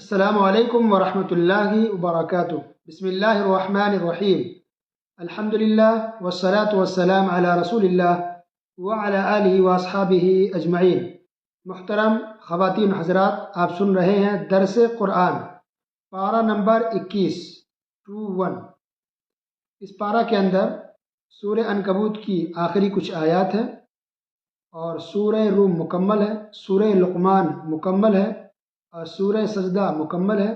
السلام علیکم ورحمۃ اللہ وبرکاتہ۔ بسم اللہ الرحمن الرحیم۔ الحمد للہ والصلاة والسلام علی رسول اللہ وعلی آلہ واصحابہ اجمعین۔ محترم خواتین حضرات، آپ سن رہے ہیں درس قرآن پارہ نمبر 21 اس پارہ کے اندر سورہ عنکبوت کی آخری کچھ آیات ہیں، اور سورہ روم مکمل ہے، سورہ لقمان مکمل ہے، اور سورہ سجدہ مکمل ہے،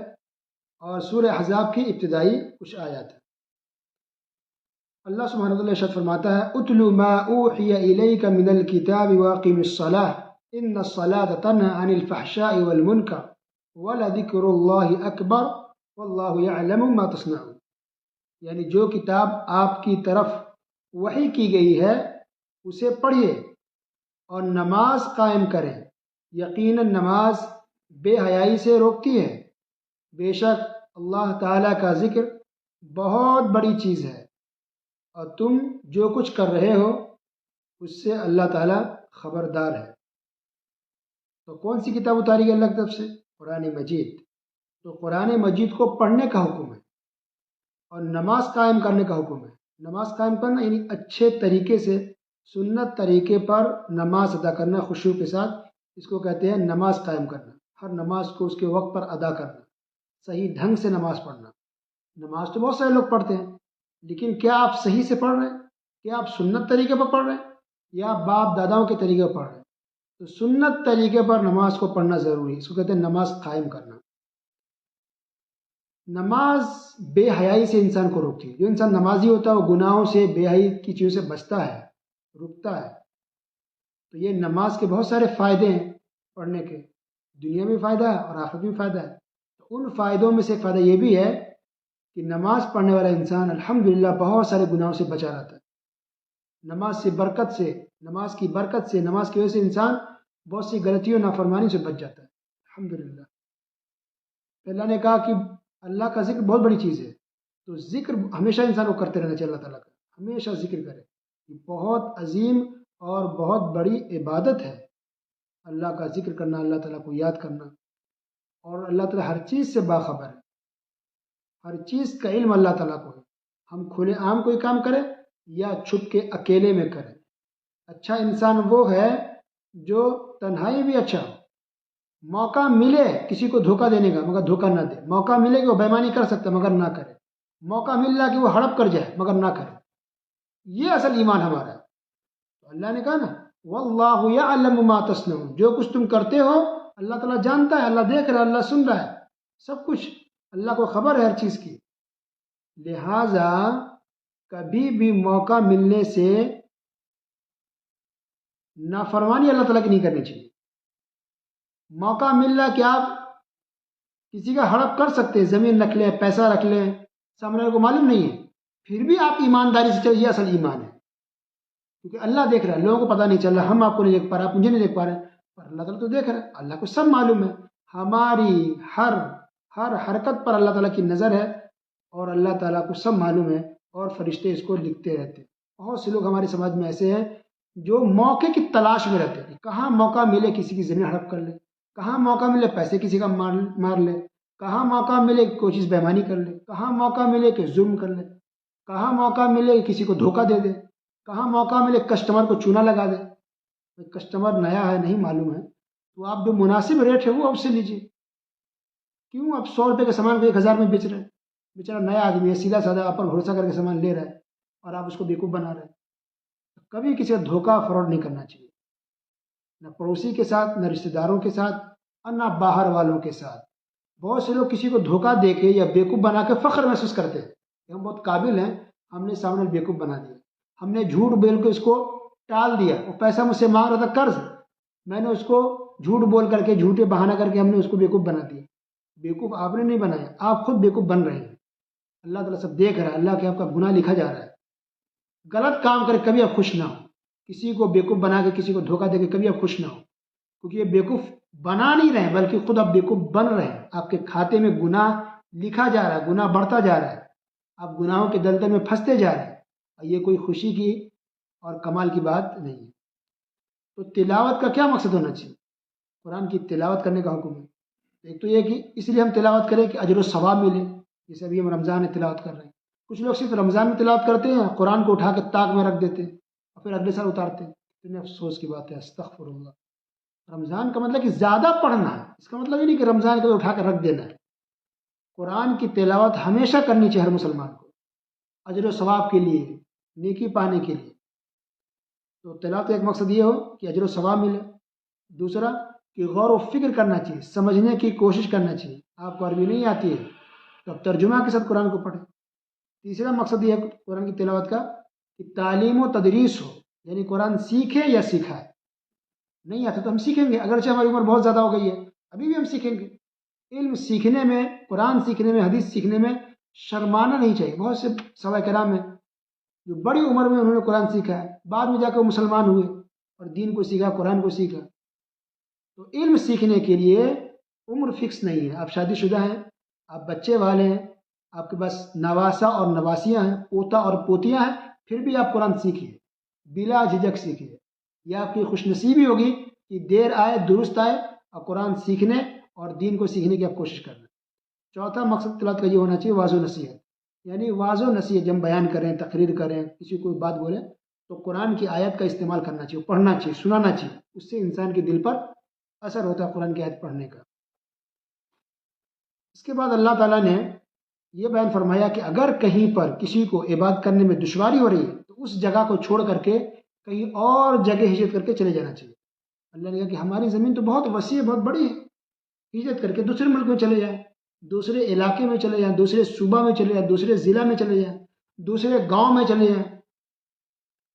اور سورہ احزاب کی ابتدائی کچھ آیات ہیں۔ اللہ سبحانہ وتعالی ارشاد فرماتا ہے: اتل ما اوحی الیک من الکتاب واقم الصلاۃ ان الصلاۃ تنہی عن الفحشاء والمنکر ولذکر اللہ اکبر واللہ یعلم ما تصنعون۔ یعنی جو کتاب آپ کی طرف وحی کی گئی ہے اسے پڑھیے اور نماز قائم کریں، یقیناً نماز بے حیائی سے روکتی ہے، بے شک اللہ تعالیٰ کا ذکر بہت بڑی چیز ہے، اور تم جو کچھ کر رہے ہو اس سے اللہ تعالیٰ خبردار ہے۔ تو کون سی کتاب اتاری گئی اللہ کی طرف سے؟ قرآن مجید۔ تو قرآن مجید کو پڑھنے کا حکم ہے اور نماز قائم کرنے کا حکم ہے۔ نماز قائم کرنا یعنی اچھے طریقے سے سنت طریقے پر نماز ادا کرنا، خشوع کے ساتھ، اس کو کہتے ہیں نماز قائم کرنا۔ ہر نماز کو اس کے وقت پر ادا کرنا، صحیح ڈھنگ سے نماز پڑھنا۔ نماز تو بہت سارے لوگ پڑھتے ہیں، لیکن کیا آپ صحیح سے پڑھ رہے ہیں؟ کیا آپ سنت طریقے پر پڑھ رہے ہیں یا باپ داداؤں کے طریقے پر پڑھ رہے ہیں؟ تو سنت طریقے پر نماز کو پڑھنا ضروری ہے، اس کو کہتے ہیں نماز قائم کرنا۔ نماز بے حیائی سے انسان کو روکتی ہے۔ جو انسان نمازی ہوتا ہے وہ گناہوں سے، بے حیائی کی چیزوں سے بچتا ہے، رکتا ہے۔ تو یہ نماز کے بہت سارے فائدے ہیں پڑھنے کے، دنیا میں فائدہ ہے اور آخرت میں فائدہ ہے۔ تو ان فائدوں میں سے ایک فائدہ یہ بھی ہے کہ نماز پڑھنے والا انسان الحمدللہ بہت سارے گناہوں سے بچا رہتا ہے۔ نماز کی برکت سے، نماز کی وجہ سے انسان بہت سی غلطیوں، نافرمانی سے بچ جاتا ہے الحمدللہ۔ اللہ نے کہا کہ اللہ کا ذکر بہت بڑی چیز ہے، تو ذکر ہمیشہ انسان کو کرتے رہنا چاہیے۔ اللہ تعالیٰ کا ہمیشہ ذکر کرے، یہ بہت عظیم اور بہت بڑی عبادت ہے، اللہ کا ذکر کرنا، اللہ تعالیٰ کو یاد کرنا۔ اور اللہ تعالیٰ ہر چیز سے باخبر ہے، ہر چیز کا علم اللہ تعالیٰ کو ہے۔ ہم کھلے عام کوئی کام کریں یا چھپ کے اکیلے میں کریں، اچھا انسان وہ ہے جو تنہائی بھی اچھا ہو۔ موقع ملے کسی کو دھوکہ دینے کا مگر دھوکہ نہ دے، موقع ملے کہ وہ بےایمانی کر سکتا مگر نہ کرے، موقع مل رہا کہ وہ ہڑپ کر جائے مگر نہ کرے۔ یہ اصل ایمان ہمارا ہے۔ تو اللہ نے کہا نا واللہ یعلم ما تصنعون، جو کچھ تم کرتے ہو اللہ تعالیٰ جانتا ہے، اللہ دیکھ رہا ہے، اللہ سن رہا ہے، سب کچھ اللہ کو خبر ہے ہر چیز کی۔ لہٰذا کبھی بھی موقع ملنے سے نافرمانی اللہ تعالیٰ کی نہیں کرنی چاہیے۔ موقع مل رہا کہ آپ کسی کا ہڑپ کر سکتے ہیں، زمین رکھ لیں، پیسہ رکھ لیں، سامنے والے کو معلوم نہیں ہے، پھر بھی آپ ایمانداری سے چلیے، یہ اصل ایمان ہے۔ کیونکہ اللہ دیکھ رہا ہے، لوگوں کو پتہ نہیں چل رہا، ہم آپ کو نہیں دیکھ پا رہے، آپ مجھے نہیں دیکھ پا رہے، پر اللہ تعالیٰ تو دیکھ رہا ہے، اللہ کو سب معلوم ہے۔ ہماری ہر حرکت پر اللہ تعالیٰ کی نظر ہے، اور اللہ تعالیٰ کو سب معلوم ہے، اور فرشتے اس کو لکھتے رہتے ہیں۔ بہت سے لوگ ہمارے سماج میں ایسے ہیں جو موقع کی تلاش میں رہتے ہیں، کہاں موقع ملے کسی کی زمین ہڑپ کر لے، کہاں موقع ملے پیسے کسی کا مار لے، کہاں موقع ملے کہ کوئی چیز بےایمانی کر لے، کہاں موقع ملے کہ ظلم کر لے، کہاں موقع ملے کہ کسی کو دھوکہ دے دے، کہاں موقع ملے کسٹمر کو چونا لگا دے۔ کسٹمر نیا ہے، نہیں معلوم ہے، تو آپ جو مناسب ریٹ ہے وہ آپ سے لیجیے۔ کیوں آپ 100 روپے کا سامان کو 1000 میں بیچ رہے ہیں؟ بیچارہ نیا آدمی ہے، سیدھا سادہ آپ پر بھروسہ کر کے سامان لے رہا ہے اور آپ اس کو بیوقوف بنا رہے ہیں۔ کبھی کسی کا دھوکہ فراڈ نہیں کرنا چاہیے، نہ پڑوسی کے ساتھ، نہ رشتہ داروں کے ساتھ، اور نہ باہر والوں کے ساتھ۔ بہت سے لوگ کسی کو دھوکہ دے کے یا بیوقوف بنا کے فخر محسوس کرتے ہیں کہ ہم بہت قابل ہیں، ہم نے سامنے بیوقوف بنا دیا، ہم نے جھوٹ بول کے اس کو ٹال دیا، وہ پیسہ مجھ سے مانگ رہا تھا قرض، میں نے اس کو جھوٹ بول کر کے، جھوٹے بہانہ کر کے ہم نے اس کو بیوقوف بنا دیا۔ بیوقوف آپ نے نہیں بنایا، آپ خود بیوقوف بن رہے ہیں۔ اللہ تعالیٰ سب دیکھ رہا ہے، اللہ کے آپ کا گناہ لکھا جا رہا ہے۔ غلط کام کر کبھی آپ خوش نہ ہو، کسی کو بیوقوف بنا کے، کسی کو دھوکہ دے کے کبھی آپ خوش نہ ہو، کیونکہ یہ بیوقوف بنا نہیں رہے ہیں بلکہ خود آپ بیوقوف بن رہے ہیں۔ آپ کے کھاتے میں گناہ لکھا جا رہا ہے، گناہ بڑھتا جا رہا ہے، آپ گناہوں کے دلدل میں پھنستے جا رہے ہیں، اور یہ کوئی خوشی کی اور کمال کی بات نہیں ہے۔ تو تلاوت کا کیا مقصد ہونا چاہیے؟ قرآن کی تلاوت کرنے کا حکم ہے، ایک تو یہ کہ اس لیے ہم تلاوت کریں کہ اجر و ثواب ملے، جیسے ابھی ہم رمضان میں تلاوت کر رہے ہیں. کچھ لوگ صرف رمضان میں تلاوت کرتے ہیں، قرآن کو اٹھا کے طاق میں رکھ دیتے ہیں اور پھر اگلے سال اتارتے ہیں. اتنے افسوس کی بات ہے، استغفر اللہ. رمضان کا مطلب کہ زیادہ پڑھنا ہے، اس کا مطلب یہ نہیں کہ رمضان کو اٹھا کر رکھ دینا ہے. قرآن کی تلاوت ہمیشہ کرنی چاہیے ہر مسلمان کو، اجر و ثواب کے لیے، نیکی پانے کے لیے. تو تلاوت کا ایک مقصد یہ ہو کہ اجر و ثواب ملے. دوسرا کہ غور و فکر کرنا چاہیے، سمجھنے کی کوشش کرنا چاہیے. آپ کو عربی نہیں آتی ہے تو اب ترجمہ کے ساتھ قرآن کو پڑھیں. تیسرا مقصد یہ ہے قرآن کی تلاوت کا کہ تعلیم و تدریس ہو، یعنی قرآن سیکھے یا سکھائے. نہیں آتا تو ہم سیکھیں گے، اگرچہ ہماری عمر بہت زیادہ ہو گئی ہے ابھی بھی ہم سیکھیں گے. علم سیکھنے میں، قرآن سیکھنے میں، حدیث سیکھنے میں شرمانا نہیں چاہیے. بہت سے صحابہ کرام ہیں جو بڑی عمر میں انہوں نے قرآن سیکھا ہے، بعد میں جا کے وہ مسلمان ہوئے اور دین کو سیکھا، قرآن کو سیکھا. تو علم سیکھنے کے لیے عمر فکس نہیں ہے. آپ شادی شدہ ہیں، آپ بچے والے ہیں، آپ کے پاس نواسا اور نواسیاں ہیں، پوتا اور پوتیاں ہیں، پھر بھی آپ قرآن سیکھیے، بلا جھجک سیکھیے. یہ آپ کی خوش نصیبی ہوگی کہ دیر آئے درست آئے اور قرآن سیکھنے اور دین کو سیکھنے کی آپ کوشش کرنا. چوتھا مقصد تلاوت کا یہ ہونا چاہیے واضح و نصیحت، یعنی واضح و نصیحت. جب ہم بیان کریں، تقریر کریں، کسی کو بات بولیں تو قرآن کی آیت کا استعمال کرنا چاہیے، پڑھنا چاہیے، سنانا چاہیے. اس سے انسان کے دل پر اثر ہوتا ہے قرآن کی آیت پڑھنے کا. اس کے بعد اللہ تعالیٰ نے یہ بیان فرمایا کہ اگر کہیں پر کسی کو عبادت کرنے میں دشواری ہو رہی ہے تو اس جگہ کو چھوڑ کر کے کہیں اور جگہ ہجرت کر کے چلے جانا چاہیے. اللہ نے کہا کہ ہماری زمین تو بہت وسیع ہے، بہت بڑی ہے، ہجرت کر کے دوسرے ملک میں چلے جائیں، دوسرے علاقے میں چلے جائیں، دوسرے صوبہ میں چلے جائیں، دوسرے ضلع میں چلے جائیں، دوسرے گاؤں میں چلے جائیں.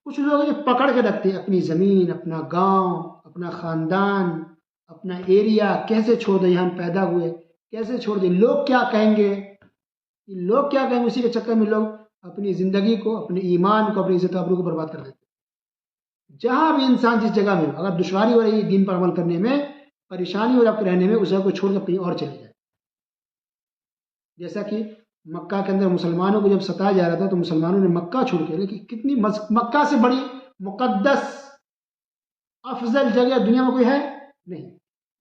کچھ لوگ جو پکڑ کے رکھتے ہیں اپنی زمین، اپنا گاؤں، اپنا خاندان، اپنا ایریا، کیسے چھوڑ دیں، یہاں ہم پیدا ہوئے کیسے چھوڑ دیں، لوگ کیا کہیں گے، لوگ کیا کہیں گے، اسی کے چکر میں لوگ اپنی زندگی کو، اپنے ایمان کو، اپنی عزت آبرو کو برباد کر دیتے ہیں. جہاں بھی انسان جس جگہ میں ہو، اگر دشواری ہو رہی ہے دین پر عمل کرنے میں، پریشانی ہو رہی ہے رہنے میں، اس جگہ کو چھوڑ کر کہیں اور چلے جائے. جیسا کہ مکہ کے اندر مسلمانوں کو جب ستایا جا رہا تھا تو مسلمانوں نے مکہ چھوڑ کے، لیکن کتنی مکہ سے بڑی مقدس افضل جگہ دنیا میں کوئی ہے نہیں،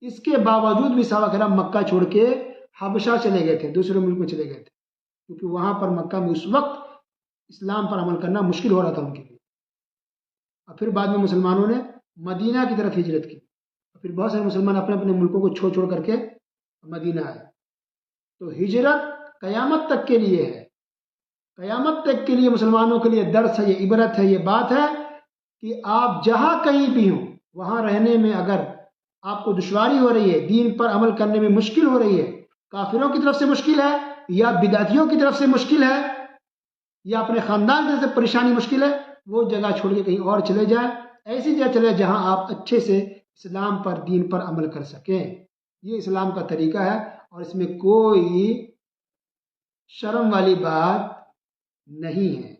اس کے باوجود بھی صحابہ کرام مکہ چھوڑ کے حبشہ چلے گئے تھے، دوسرے ملک میں چلے گئے تھے، کیونکہ وہاں پر مکہ میں اس وقت اسلام پر عمل کرنا مشکل ہو رہا تھا ان کے لیے. اور پھر بعد میں مسلمانوں نے مدینہ کی طرف ہجرت کی، اور پھر بہت سارے مسلمان اپنے اپنے ملکوں کو چھوڑ چھوڑ کر کے مدینہ آئے. تو ہجرت قیامت تک کے لیے ہے، قیامت تک کے لیے مسلمانوں کے لیے درس ہے، یہ عبرت ہے، یہ بات ہے کہ آپ جہاں کہیں بھی ہوں وہاں رہنے میں اگر آپ کو دشواری ہو رہی ہے، دین پر عمل کرنے میں مشکل ہو رہی ہے، کافروں کی طرف سے مشکل ہے یا بدعتیوں کی طرف سے مشکل ہے یا اپنے خاندان کی طرف سے پریشانی مشکل ہے، وہ جگہ چھوڑ کے کہیں اور چلے جائیں. ایسی جگہ چلے جہاں آپ اچھے سے اسلام پر، دین پر عمل کر سکیں. یہ اسلام کا طریقہ ہے اور اس میں کوئی شرم والی بات نہیں ہے.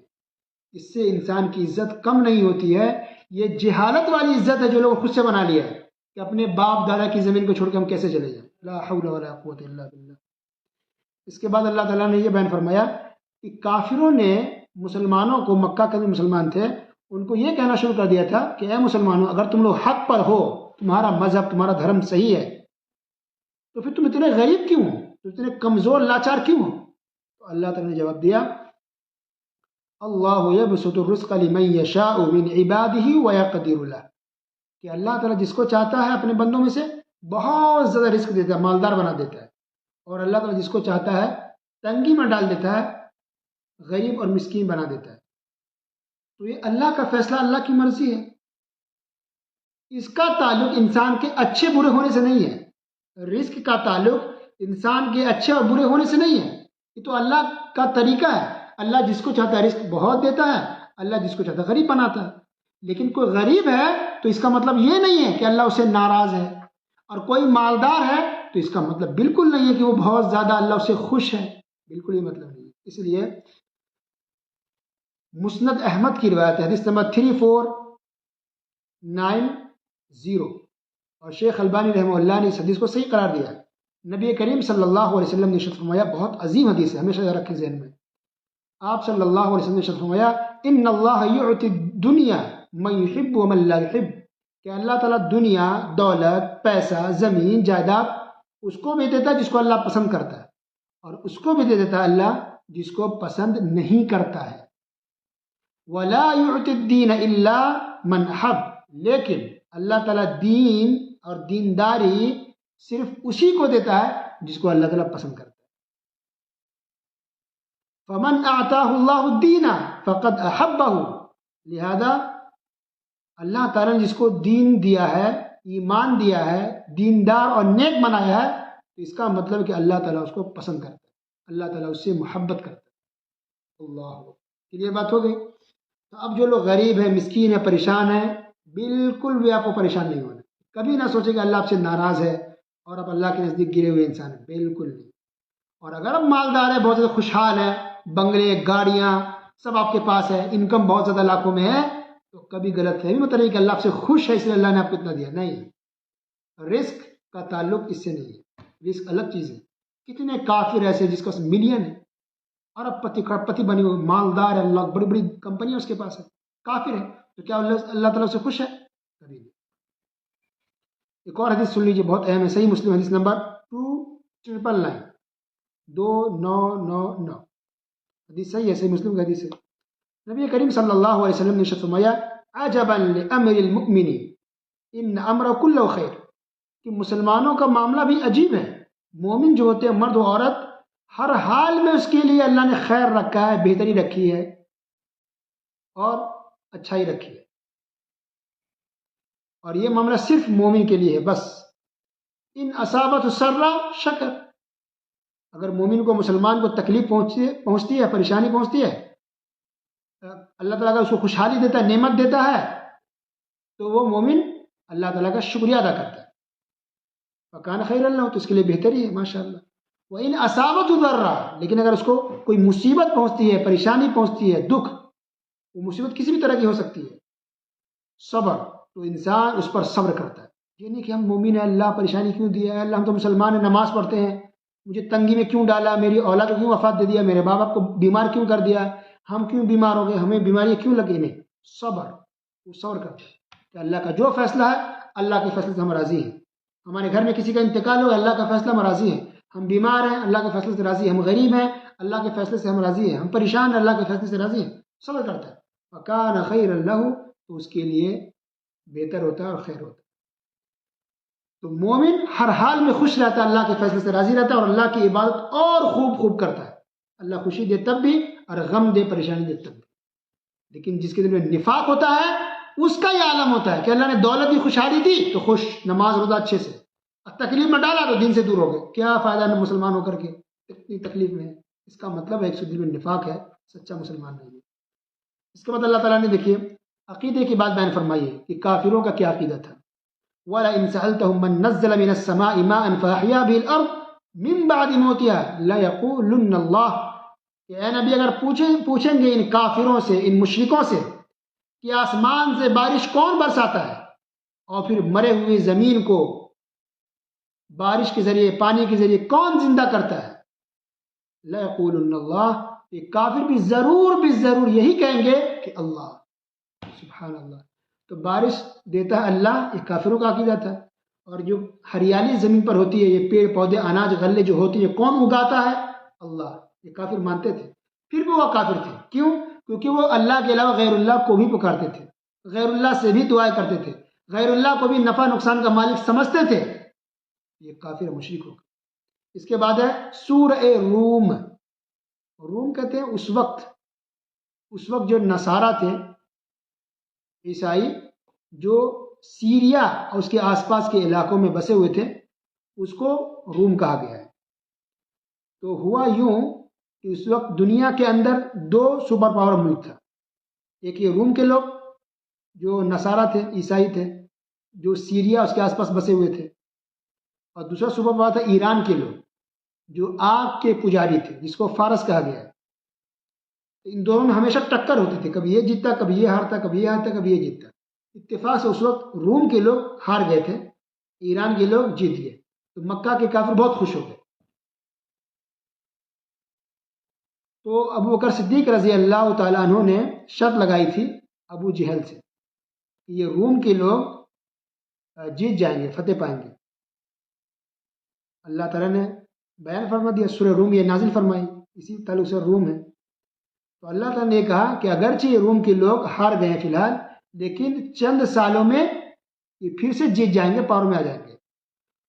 اس سے انسان کی عزت کم نہیں ہوتی ہے. یہ جہالت والی عزت ہے جو لوگ خود سے بنا لیا ہے کہ اپنے باپ دادا کی زمین کو چھوڑ کے ہم کیسے چلے جائیں. لا حول ولا قوت الا باللہ. اس کے بعد اللہ تعالیٰ نے یہ بیان فرمایا کہ کافروں نے مسلمانوں کو، مکہ کے مسلمان تھے، ان کو یہ کہنا شروع کر دیا تھا کہ اے مسلمانوں، اگر تم لوگ حق پر ہو، تمہارا مذہب، تمہارا دھرم صحیح ہے، تو پھر تم اتنے غریب کیوں ہو، تم اتنے کمزور لاچار کیوں ہو؟ تو اللہ تعالیٰ نے جواب دیا، اللہ یبسط الرزق لمن یشاء من عبادہ ویقدر لہ، کہ اللہ تعالیٰ جس کو چاہتا ہے اپنے بندوں میں سے بہت زیادہ رزق دیتا ہے، مالدار بنا دیتا ہے، اور اللہ تعالیٰ جس کو چاہتا ہے تنگی میں ڈال دیتا ہے، غریب اور مسکین بنا دیتا ہے. تو یہ اللہ کا فیصلہ، اللہ کی مرضی ہے. اس کا تعلق انسان کے اچھے برے ہونے سے نہیں ہے. رزق کا تعلق انسان کے اچھے اور برے ہونے سے نہیں ہے. یہ تو اللہ کا طریقہ ہے. اللہ جس کو چاہتا ہے رزق بہت دیتا ہے، اللہ جس کو چاہتا ہے غریب بناتا ہے. لیکن کوئی غریب ہے تو اس کا مطلب یہ نہیں ہے کہ اللہ اسے ناراض ہے، اور کوئی مالدار ہے تو اس کا مطلب بالکل نہیں ہے کہ وہ بہت زیادہ اللہ اسے خوش ہے. بالکل یہ مطلب نہیں ہے. اس لیے مسند احمد کی روایت ہے، حدیث نمبر 3490، اور شیخ البانی رحمہ اللہ نے اس حدیث کو صحیح قرار دیا ہے. نبی کریم صلی اللہ علیہ وسلم نے ارشاد فرمایا، بہت عظیم حدیث ہے، ہمیشہ یاد رکھیں ذہن میں. آپ صلی اللہ علیہ وسلم نے ارشاد فرمایا، ان اللہ یعطی الدنیا من یحب ومن لا یحب، کہ اللہ تعالیٰ دنیا، دولت، پیسہ، زمین، جائیداد اس کو بھی دیتا ہے جس کو اللہ پسند کرتا ہے، اور اس کو بھی دے دیتا ہے اللہ جس کو پسند نہیں کرتا ہے۔ وَلَا يُعْتِ الدِّينَ إِلَّا مَنْ أَحَبَّ، لیکن اللہ تعالیٰ دین اور دینداری صرف اسی کو دیتا ہے جس کو اللہ تعالیٰ پسند کرتا ہے۔ فَمَنْ أَعْطَاهُ اللَّهُ الدِّينَ فَقَدْ أَحَبَّهُ، لہذا اللہ تعالیٰ نے جس کو دین دیا ہے، ایمان دیا ہے، دیندار اور نیک بنایا ہے، تو اس کا مطلب ہے کہ اللہ تعالیٰ اس کو پسند کرتا ہے، اللہ تعالیٰ اس سے محبت کرتا ہے۔ اللہ کلیئر بات ہو گئی؟ تو اب جو لوگ غریب ہیں، مسکین ہیں، پریشان ہیں، بالکل بھی آپ کو پریشان نہیں ہونا، کبھی نہ سوچیں کہ اللہ آپ سے ناراض ہے اور آپ اللہ کے نزدیک گرے ہوئے انسان ہیں، بالکل نہیں۔ اور اگر آپ مالدار ہیں، بہت زیادہ خوشحال ہیں، بنگلے، گاڑیاں سب آپ کے پاس ہے، انکم بہت زیادہ لاکھوں میں ہے، تو کبھی غلط فہمی مت رہی کہ اللہ آپ سے خوش ہے اس لیے اللہ نے آپ کو اتنا دیا، نہیں۔ رزق کا تعلق اس سے نہیں ہے، رزق الگ چیز ہے۔ کتنے کافر ایسے جس کا ملین ہے، ارب پتی کروڑ پتی بنی ہوئی، مالدار ہے، اللہ بڑی بڑی کمپنیاں اس کے پاس ہے، کافر ہے، تو کیا اللہ تعالیٰ سے خوش ہے؟ کبھی نہیں۔ ایک اور حدیث سن لیجیے، بہت اہم ہے، صحیح مسلم حدیث نمبر 2999، 2999 حدیث صحیح ہے، صحیح مسلم کا حدیث ہے۔ نبی کریم صلی اللہ علیہ وسلم نے ارشاد فرمایا عجبا لامر المؤمن ان امر کلہ خیر، کہ مسلمانوں کا معاملہ بھی عجیب ہے، مومن جو ہوتے ہیں مرد و عورت، ہر حال میں اس کے لیے اللہ نے خیر رکھا ہے، بہتری رکھی ہے اور اچھائی رکھی ہے، اور یہ معاملہ صرف مومن کے لیے ہے بس۔ ان اصابت السرا شکر، اگر مومن کو، مسلمان کو تکلیف پہنچتی ہے، پریشانی پہنچتی ہے، اللہ تعالیٰ کا اس کو خوشحالی دیتا ہے، نعمت دیتا ہے، تو وہ مومن اللہ تعالیٰ کا شکریہ ادا کرتا ہے، فکان خیر اللہ، تو اس کے لیے بہتری ہے، ماشاء اللہ۔ وہ ان اصابت ضرہ، لیکن اگر اس کو کوئی مصیبت پہنچتی ہے، پریشانی پہنچتی ہے، دکھ، وہ مصیبت کسی بھی طرح کی ہو سکتی ہے، صبر، تو انسان اس پر صبر کرتا ہے، یہ نہیں کہ ہم مومن ہیں، اللہ پریشانی کیوں دیا ہے، اللہ ہم تو مسلمان ہیں، نماز پڑھتے ہیں، مجھے تنگی میں کیوں ڈالا، میری اولاد کو کیوں وفات دے دیا، میرے ماں باپ کو بیمار کیوں کر دیا، ہم کیوں بیمار ہو گئے، ہمیں بیماری کیوں لگی، نہیں، صبر، وہ صبر کرتا ہے کہ اللہ کا جو فیصلہ ہے، اللہ کے فیصلے سے ہم راضی ہیں۔ ہمارے گھر میں کسی کا انتقال ہو، اللہ کا فیصلہ، ہم راضی ہیں۔ ہم بیمار ہیں، اللہ کے فیصلے سے راضی ہیں۔ ہم غریب ہیں، اللہ کے فیصلے سے ہم راضی ہیں۔ ہم پریشان ہیں، اللہ کے فیصلے سے راضی ہیں، صبر کرتا ہے، وَكَانَ خَيْرًا لَهُ، تو اس کے لیے بہتر ہوتا ہے اور خیر ہوتا ہے۔ تو مومن ہر حال میں خوش رہتا ہے، اللہ کے فیصلے سے راضی رہتا ہے، اور اللہ کی عبادت اور خوب خوب کرتا ہے۔ اللہ خوشی دے تب بھی، اور غم دے، پریشانی دے تب بھی۔ لیکن جس کے دل میں نفاق ہوتا ہے، اس کا یہ عالم ہوتا ہے کہ اللہ نے دولت دی، خوشحالی دی تو خوش، نماز روزہ اچھے سے، تکلیف میں ڈالا تو دین سے دور ہو گئے، کیا فائدہ ہے مسلمان ہو کر کے، اتنی تکلیف میں ہے۔ اس کا مطلب ہے کہ دل میں نفاق ہے، سچا مسلمان نہیں ہے۔ اس کے بعد اللہ تعالیٰ نے دیکھیے عقیدے کی بات بیان فرمائی ہے کہ کافروں کا کیا عقیدہ تھا۔ وَلَئِن سَأَلْتَهُم مَّن نَّزَّلَ مِنَ السَّمَاءِ مَاءً فَأَحْيَا بِهِ الْأَرْضَ مِن بَعْدِ مَوْتِهَا لَيَقُولُنَّ اللَّهُ، کہ اے نبی اگر پوچھیں گے ان کافروں سے، ان مشرکوں سے، کہ آسمان سے بارش کون برساتا ہے اور پھر مرے ہوئے زمین کو بارش کے ذریعے، پانی کے ذریعے کون زندہ کرتا ہے، لَيَقُولُنَّ اللَّهُ، یہ کافر بھی ضرور یہی کہیں گے کہ اللہ، سبحان اللہ۔ تو بارش دیتا ہے اللہ، یہ کافروں کا عقیدہ تھا۔ اور جو ہریالی زمین پر ہوتی ہے، یہ پیڑ پودے، اناج غلے جو ہوتی ہے، کون اگاتا ہے؟ اللہ، یہ کافر مانتے تھے، پھر بھی وہ کافر تھے، کیوں؟ کیونکہ وہ اللہ کے علاوہ غیر اللہ کو بھی پکارتے تھے، غیر اللہ سے بھی دعائیں کرتے تھے، غیر اللہ کو بھی نفع نقصان کا مالک سمجھتے تھے، یہ کافر مشرک ہو گئے۔ اس کے بعد ہے سورہ روم۔ روم کہتے ہیں اس وقت جو نصارہ تھے، عیسائی، جو سیریا اور اس کے آس پاس کے علاقوں میں بسے ہوئے تھے، اس کو روم کہا گیا ہے۔ تو ہوا یوں کہ اس وقت دنیا کے اندر دو سپر پاور ملک تھا، ایک یہ روم کے لوگ جو نصارہ تھے، عیسائی تھے، جو سیریا اس کے آس پاس بسے ہوئے تھے، اور دوسرا سپر پاور تھا ایران کے لوگ جو آگ کے پجاری تھے، جس کو فارس کہا گیا ہے۔ ان دونوں میں ہمیشہ ٹکر ہوتی تھی، کبھی یہ جیتتا، کبھی یہ ہارتا، کبھی یہ ہارتا، کبھی یہ جیتتا۔ اتفاق سے اس وقت روم کے لوگ ہار گئے تھے، ایران کے لوگ جیت گئے، تو مکہ کے کافر بہت خوش ہو گئے۔ تو ابو بکر صدیق رضی اللہ تعالیٰ عنہ نے شرط لگائی تھی ابو جہل سے کہ یہ روم کے لوگ جیت جائیں گے، فتح پائیں گے۔ اللہ تعالیٰ نے بیان فرما دیا، سورہ روم یہ نازل فرمائی، اسی تعلق سے روم ہے. تو اللہ تعالیٰ نے کہا کہ اگرچہ یہ روم کے لوگ ہار گئے ہیں فی الحال، لیکن چند سالوں میں یہ پھر سے جیت جائیں گے، پاور میں آ جائیں گے.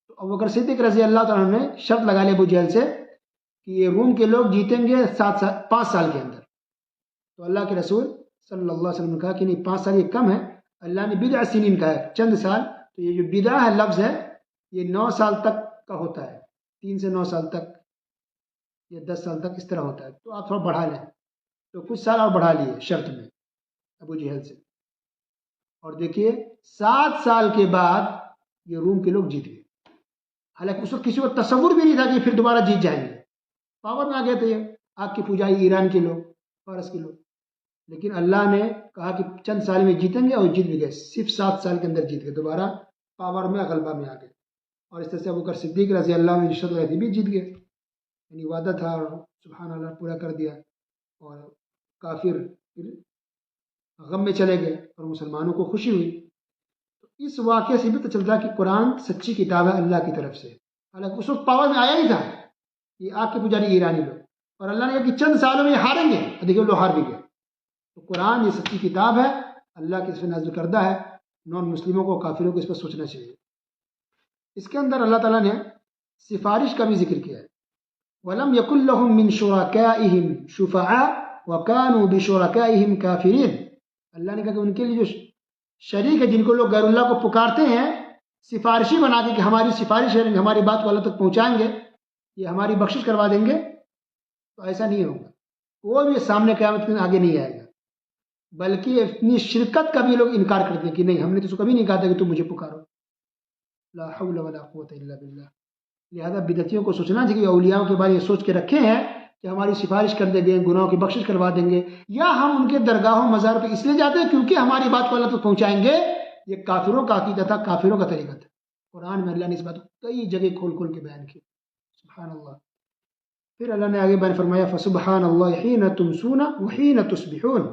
تو ابوبکر صدیق رضی اللہ تعالیٰ نے شرط لگا لی ابو جہل سے کہ یہ روم کے لوگ جیتیں گے 5 سال کے اندر. تو اللہ کے رسول صلی اللہ علیہ وسلم نے کہا کہ نہیں، 5 سال یہ کم ہے. اللہ نے بدع سنین کہا ہے، چند سال. تو یہ جو بدع ہے لفظ ہے، یہ 9 سال تک کا ہوتا ہے، 3 سے 9 سال تک یا 10 سال تک اس طرح ہوتا ہے. تو آپ تھوڑا بڑھا لیں. تو کچھ سال اور بڑھا لیے شرط میں ابو جہل سے. اور دیکھیے 7 سال کے بعد یہ روم کے لوگ جیت گئے. حالانکہ اس وقت کسی کو تصور بھی نہیں تھا کہ پھر دوبارہ جیت جائیں گے. پاور میں آ گئے تھے یہ آگ کے پجائی ایران کے لوگ، فارس کے لوگ. لیکن اللہ نے کہا کہ چند سال میں جیتیں گے، اور جیت بھی گئے. صرف 7 سال کے اندر جیت گئے، دوبارہ پاور میں غلبہ میں آ گئے. اور اس طرح سے ابوبکر صدیق رضی اللہ عنہ رشوت لگائی تھی بھی جیت گئے. یعنی وعدہ تھا اور سبحان اللہ پورا کر دیا. اور کافر پھر غم میں چلے گئے اور مسلمانوں کو خوشی ہوئی. تو اس واقعے سے بھی پتہ چلتا ہے کہ قرآن سچی کتاب ہے اللہ کی طرف سے. حالانکہ اس وقت پاور میں آیا ہی تھا یہ آگ کے پجاری ایرانی لوگ، اور اللہ نے کہا کہ چند سالوں میں یہ ہاریں گے، اور دیکھیے لوگ ہار بھی گئے. تو قرآن یہ سچی کتاب ہے، اللہ کی اس پہ نازل کردہ ہے. نان مسلموں کو، کافروں کو اس پر سوچنا چاہیے. اس کے اندر اللہ تعالیٰ نے سفارش کا بھی ذکر کیا ہے. وَلَمْ يَكُنْ لَهُم مِّن شُرَكَائِهِمْ شُفَعَاءُ وَكَانُوا بِشُرَكَائِهِمْ كَافِرِينَ. اللہ نے کہا کہ ان کے لیے جو شریک ہے، جن کو لوگ غیر اللہ کو پکارتے ہیں سفارشی بنا کے کہ ہماری سفارش ہے، ہماری بات کو اللہ تک پہنچائیں گے، یہ ہماری بخشش کروا دیں گے، تو ایسا نہیں ہوگا. کوئی بھی سامنے قیامت کے دن آگے نہیں آئے گا. بلکہ اپنی شرکت کا بھی لوگ انکار کرتے ہیں کہ نہیں، ہم نے تو اس کو کبھی نہیں کہا تھا کہ تم مجھے پکارو. لا حول ولا قوت الا باللہ. لہذا بدعتیوں کو سوچنا چاہیے کہ اولیاء کے بارے میں سوچ کے رکھے ہیں کہ ہماری سفارش کر دیں گے، گناہوں کی بخشش کروا دیں گے، یا ہم ان کے درگاہوں مزار پہ اس لیے جاتے ہیں کیونکہ ہماری بات کو اللہ تک پہنچائیں گے. یہ کافروں کا عقیدہ تھا، کافروں کا طریقہ تھا. قرآن میں اللہ نے اس بات کو کئی جگہ کھول کھول کے بیان کی. سبحان اللہ. پھر اللہ نے آگے بیان فرمایا فسبحان اللہ حین تمسون وحین تصبحون.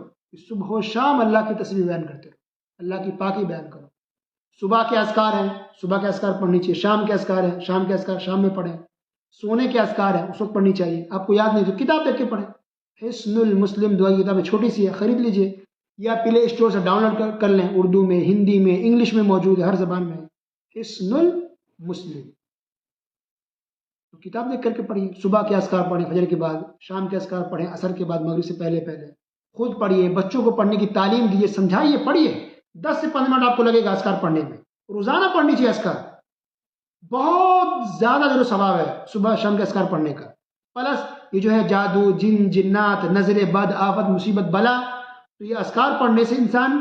صبح و شام اللہ کی تسبیح بیان کرتے رہو، اللہ کی پاکی بیان کرو. صبح کے اذکار ہیں، صبح کے اذکار پڑھنی چاہیے. شام کے اذکار ہیں، شام کے اذکار شام میں پڑھیں. سونے کے اذکار ہیں، اس وقت پڑھنی چاہیے. آپ کو یاد نہیں تو کتاب دیکھ کے پڑھیں. حسن المسلم دعا کی کتاب چھوٹی سی ہے، خرید لیجئے، یا پلے اسٹور سے ڈاؤن لوڈ کر لیں. اردو میں، ہندی میں، انگلش میں موجود ہے، ہر زبان میں. حسن المسلم تو کتاب دیکھ کر کے پڑھیے. صبح کے اذکار پڑھیں فجر کے بعد، شام کے اذکار پڑھیں عصر کے بعد، مغرب سے پہلے پہلے. خود پڑھیے، بچوں کو پڑھنے کی تعلیم دیجیے، سمجھائیے، پڑھیے. 10 سے 15 منٹ آپ کو لگے گا اذکار پڑھنے میں. روزانہ پڑھنی چاہیے اذکار. بہت زیادہ جو ثواب ہے صبح شام کے اذکار پڑھنے کا. پلس یہ جو ہے جادو، جن، جنات، نظر بد، آفت، مصیبت، بلا، تو یہ اذکار پڑھنے سے انسان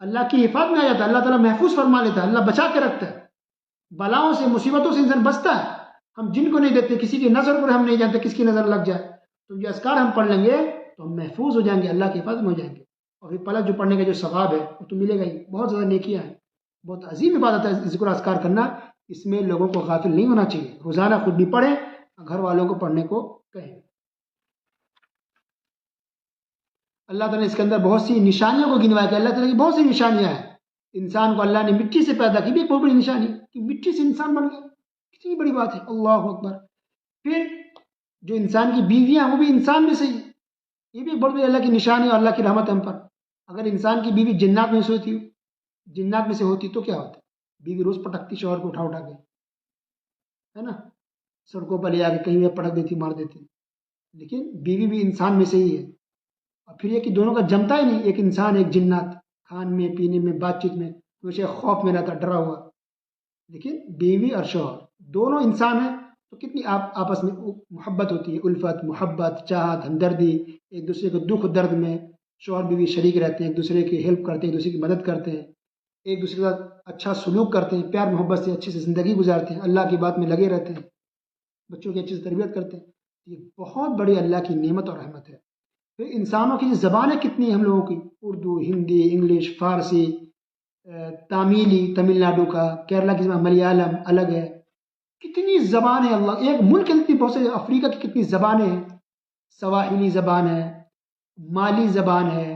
اللہ کی حفاظت میں آ جاتا ہے. اللہ تعالیٰ محفوظ فرما لیتا ہے، اللہ بچا کے رکھتا ہے. بلاؤں سے، مصیبتوں سے انسان بچتا ہے. ہم جن کو نہیں دیتے، کسی کی نظر پر ہم نہیں جانتے کس کی نظر لگ جائے. تو یہ اذکار ہم پڑھ لیں گے تو ہم محفوظ ہو جائیں گے، اللہ کی حفاظت میں ہو جائیں گے. اور پھر پلس جو پڑھنے کا جو ثواب ہے وہ تو ملے گا ہی. بہت زیادہ نیکیاں ہیں، بہت عظیم عبادت ہے ذکر و اذکار کرنا. اس میں لوگوں کو غافل نہیں ہونا چاہیے. روزانہ خود بھی پڑھیں، گھر والوں کو پڑھنے کو کہیں. اللہ تعالیٰ نے اس کے اندر بہت سی نشانیوں کو گنوایا کہ اللہ تعالیٰ کی بہت سی نشانیاں ہیں. انسان کو اللہ نے مٹی سے پیدا کی، بھی ایک بہت بڑی نشانی کہ مٹی سے انسان بن گیا. کتنی بڑی بات ہے، اللہ اکبر. پھر جو انسان کی بیویاں ہیں وہ بھی انسان میں سے ہی، یہ بھی بڑی بڑی اللہ کی نشانی اور اللہ کی رحمت ہم پر. اگر انسان کی بیوی جنات میں سے ہوتی تو کیا ہوتا؟ بیوی روز پٹکتی شوہر کو اٹھا کے، ہے نا، سڑکوں پر لے آ کے کہیں بھی پٹک دیتی، مار دیتی. لیکن بیوی بھی انسان میں سے ہی ہے. اور پھر یہ کہ دونوں کا جمتا ہی نہیں، ایک انسان ایک جنات، کھان میں، پینے میں، بات چیت میں ہمیشہ خوف میں رہتا، ڈرا ہوا. لیکن بیوی اور شوہر دونوں انسان ہیں تو کتنی آپس میں محبت ہوتی ہے، الفت، محبت، چاہت، ہمدردی. ایک دوسرے کو دکھ درد میں شوہر بیوی شریک رہتے ہیں، ایک دوسرے کی ہیلپ کرتے ہیں، ایک دوسرے کی مدد کرتے ہیں، ایک دوسرے کے ساتھ اچھا سلوک کرتے ہیں، پیار محبت سے اچھے سے زندگی گزارتے ہیں، اللہ کی بات میں لگے رہتے ہیں، بچوں کی اچھی سے تربیت کرتے ہیں. یہ بہت بڑی اللہ کی نعمت اور رحمت ہے. پھر انسانوں کی زبانیں کتنی ہیں ہم لوگوں کی، اردو، ہندی، انگلش، فارسی، تاملی تمل ناڈو کا، کیرلا کی زبان ملیالم الگ ہے. کتنی زبان ہے، اللہ ایک ملک کے کتنی، بہت سے افریقہ کی کتنی زبانیں ہیں. سواحلی زبان ہے، مالی زبان ہے،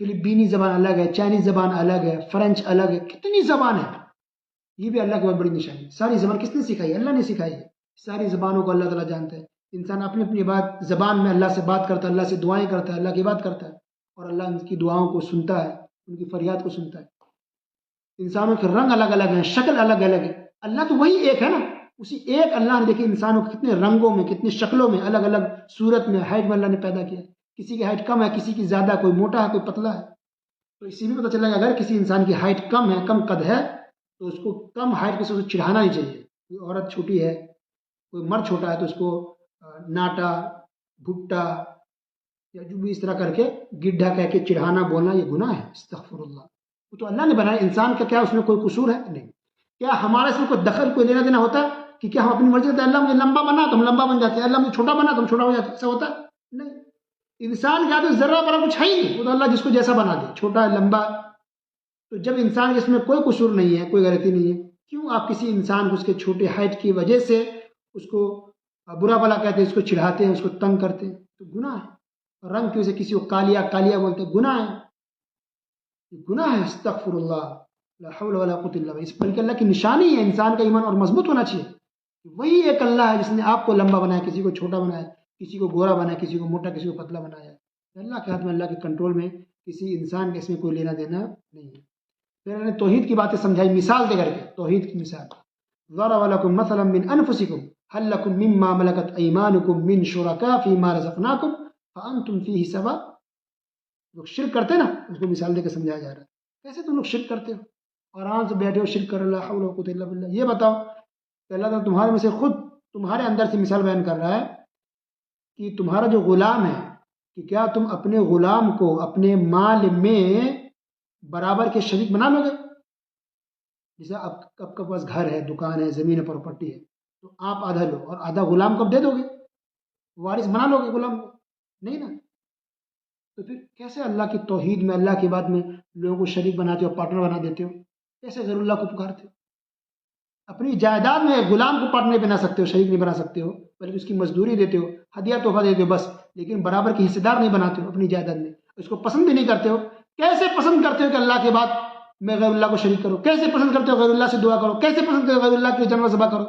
فلپینی زبان الگ ہے، چائنیز زبان الگ ہے، فرینچ الگ ہے. کتنی زبان ہے. یہ بھی اللہ کی بہت بڑی نشانی ہے. ساری زبان کس نے سکھائی؟ اللہ نے سکھائی ہے. ساری زبانوں کو اللہ تعالیٰ جانتا ہے. انسان اپنی اپنی زبان میں اللہ سے بات کرتا ہے، اللہ سے دعائیں کرتا ہے، اللہ کی بات کرتا ہے، اور اللہ ان کی دعاؤں کو سنتا ہے، ان کی فریاد کو سنتا ہے. انسانوں کے رنگ الگ الگ ہیں، شکل الگ الگ ہے. اللہ تو وہی ایک ہے نا. اسی ایک اللہ نے دیکھیں انسانوں کو کتنے رنگوں میں، کتنی شکلوں میں، الگ الگ صورت میں، ہائٹ میں اللہ نے پیدا کیا. کسی کی ہائٹ کم ہے، کسی کی زیادہ، کوئی موٹا ہے، کوئی پتلا ہے. تو اسی میں پتہ چلا کہ اگر کسی انسان کی ہائٹ کم ہے، کم قد ہے، تو اس کو کم ہائٹ کے سے چڑھانا نہیں چاہیے. کوئی عورت چھوٹی ہے، کوئی مرد چھوٹا ہے، تو اس کو ناٹا، بھٹا یا جو بھی اس طرح کر کے گڈھا کہہ کے چڑھانا بولنا، یہ گناہ ہے. استغفر اللہ. وہ تو اللہ نے بنایا انسان کا، کیا اس میں کوئی قصور ہے؟ نہیں. کیا ہمارا اس میں کوئی دخل، کوئی لینا دینا ہوتا ہے کہ کیا ہم اپنی مرضی سے اللہ مجھے لمبا بنا تو ہم لمبا بن جاتے ہیں، اللہ مجھے چھوٹا بنا تو ہم چھوٹا ہو جاتے ہیں؟ ایسا ہوتا ہے؟ نہیں. انسان کا تو ذرہ برا کچھ ہے ہی نہیں. وہ تو اللہ جس کو جیسا بنا دے، چھوٹا لمبا. تو جب انسان کے اس میں کوئی قصور نہیں ہے، کوئی غلطی نہیں ہے، کیوں آپ کسی انسان کو اس کے چھوٹے ہائٹ کی وجہ سے اس کو برا بلا کہتے ہیں، اس کو چڑھاتے ہیں، اس کو تنگ کرتے ہیں؟ تو گناہ ہے. رنگ کی وجہ سے کسی کو کالیا کالیا بولتے ہیں، گناہ ہے. گناہ ہے. استغفر اللہ. لا حول ولا قوت الا باللہ. اس بلکہ اللہ کی نشانی ہے. انسان کا ایمان اور مضبوط ہونا چاہیے. وہی ایک اللہ ہے جس نے آپ کو لمبا بنایا، کسی کو چھوٹا بنایا، کسی کو گورا بنایا، کسی کو موٹا، کسی کو پتلا بنایا. اللہ کے ہاتھ میں، اللہ کے کنٹرول میں کسی انسان کے اس میں کوئی لینا دینا نہیں ہے. پھر انہوں نے توحید کی باتیں سمجھائی مثال دے کر کے. توحید کی مثال: ضرب لكم مثلا من انفسكم هل لكم مما ملكت ايمانكم من شركاء فيما رزقناكم فانتم فيه سواء. لوگ شرک کرتے نا، اس کو مثال دے کے سمجھایا جا رہا ہے. کیسے تم لوگ شرک کرتے ہو، آرام سے بیٹھے ہو شرک کر اللہ حول ولا قوت الا باللہ. یہ بتاؤ کہ اللہ تعالیٰ تمہارے میں سے خود تمہارے اندر سے مثال بیان کر رہا ہے کہ تمہارا جو غلام ہے، کہ کیا تم اپنے غلام کو اپنے مال میں برابر کے شریک بنا لو گے؟ جیسے اب کے پاس گھر ہے، دکان ہے، زمین ہے، پراپرٹی ہے، تو آپ آدھا لو اور آدھا غلام کو دے دو گے، وارث بنا لو گے غلام کو؟ نہیں نا. تو پھر کیسے اللہ کی توحید میں، اللہ کی بات میں لوگوں کو شریک بناتے ہو، پارٹنر بنا دیتے ہو؟ کیسے غیر اللہ کو پکارتے ہو؟ اپنی جائیداد میں غلام کو پارٹنر نہیں بنا سکتے ہو، شریک نہیں بنا سکتے ہو، بلکہ اس کی مزدوری دیتے ہو، ہدیہ تحفہ دیتے ہو بس، لیکن برابر کی حصے دار نہیں بناتے ہو اپنی جائیداد میں. اس کو پسند بھی نہیں کرتے ہو. کیسے پسند کرتے ہو کہ اللہ کے بعد میں غیر اللہ کو شریک کرو؟ کیسے پسند کرتے ہو غیر اللہ سے دعا کرو؟ کیسے پسند کرتے ہو غیر اللہ کے جانور ذبح کرو؟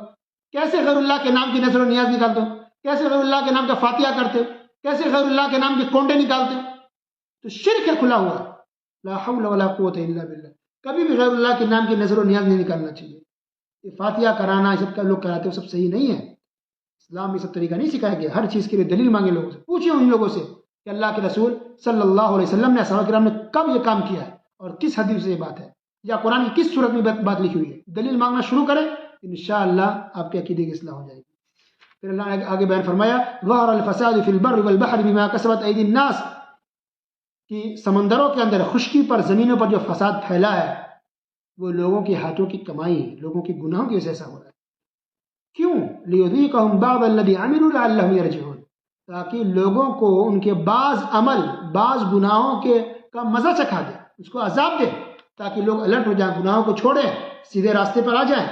کیسے غیر اللہ کے نام کی نذر و نیاز نکالتے ہو؟ کیسے غیر اللہ کے نام کا فاتحہ کرتے ہو؟ کیسے غیر اللہ کے نام کے کونڈے نکالتے ہو؟ تو شرک ہے کھلا ہوا. لا حول ولا قوت الا باللہ. کبھی بھی غیر اللہ کے نام کی نذر و نیاز نہیں نکالنا چاہیے. یہ فاتحہ کرانا، یہ سب کا لوگ کراتے ہو، سب صحیح نہیں ہے. اسلام میں سب طریقہ نہیں سکھایا گیا. ہر چیز کے لیے دلیل مانگے لوگوں سے، پوچھیں ان لوگوں سے کہ اللہ کے رسول صلی اللہ علیہ وسلم نے، صحابہ کرام نے کب یہ کام کیا ہے اور کس حدیث سے یہ بات ہے، یا قرآن کی کس صورت میں بات لکھی ہوئی ہے. دلیل مانگنا شروع کریں، انشاءاللہ آپ کے عقیدے کی اصلاح ہو جائے گی. پھر اللہ نے آگے بیان فرمایا: ظہر الفساد فی البر والبحر بما کسبت ایدی الناس. کہ سمندروں کے اندر، خشکی پر، زمینوں پر جو فساد پھیلا ہے وہ لوگوں کے ہاتھوں کی کمائی ہے، لوگوں کے گناہوں کی وجہ سے ایسا ہو رہا ہے. کیوں؟ لیذیقہم بعض الذی عملوا لعلہم یرجعون. تاکہ لوگوں کو ان کے بعض عمل، بعض گناہوں کا مزہ چکھا دے، اس کو عذاب دے، تاکہ لوگ الرٹ ہو جائیں، گناہوں کو چھوڑیں، سیدھے راستے پر آ جائیں.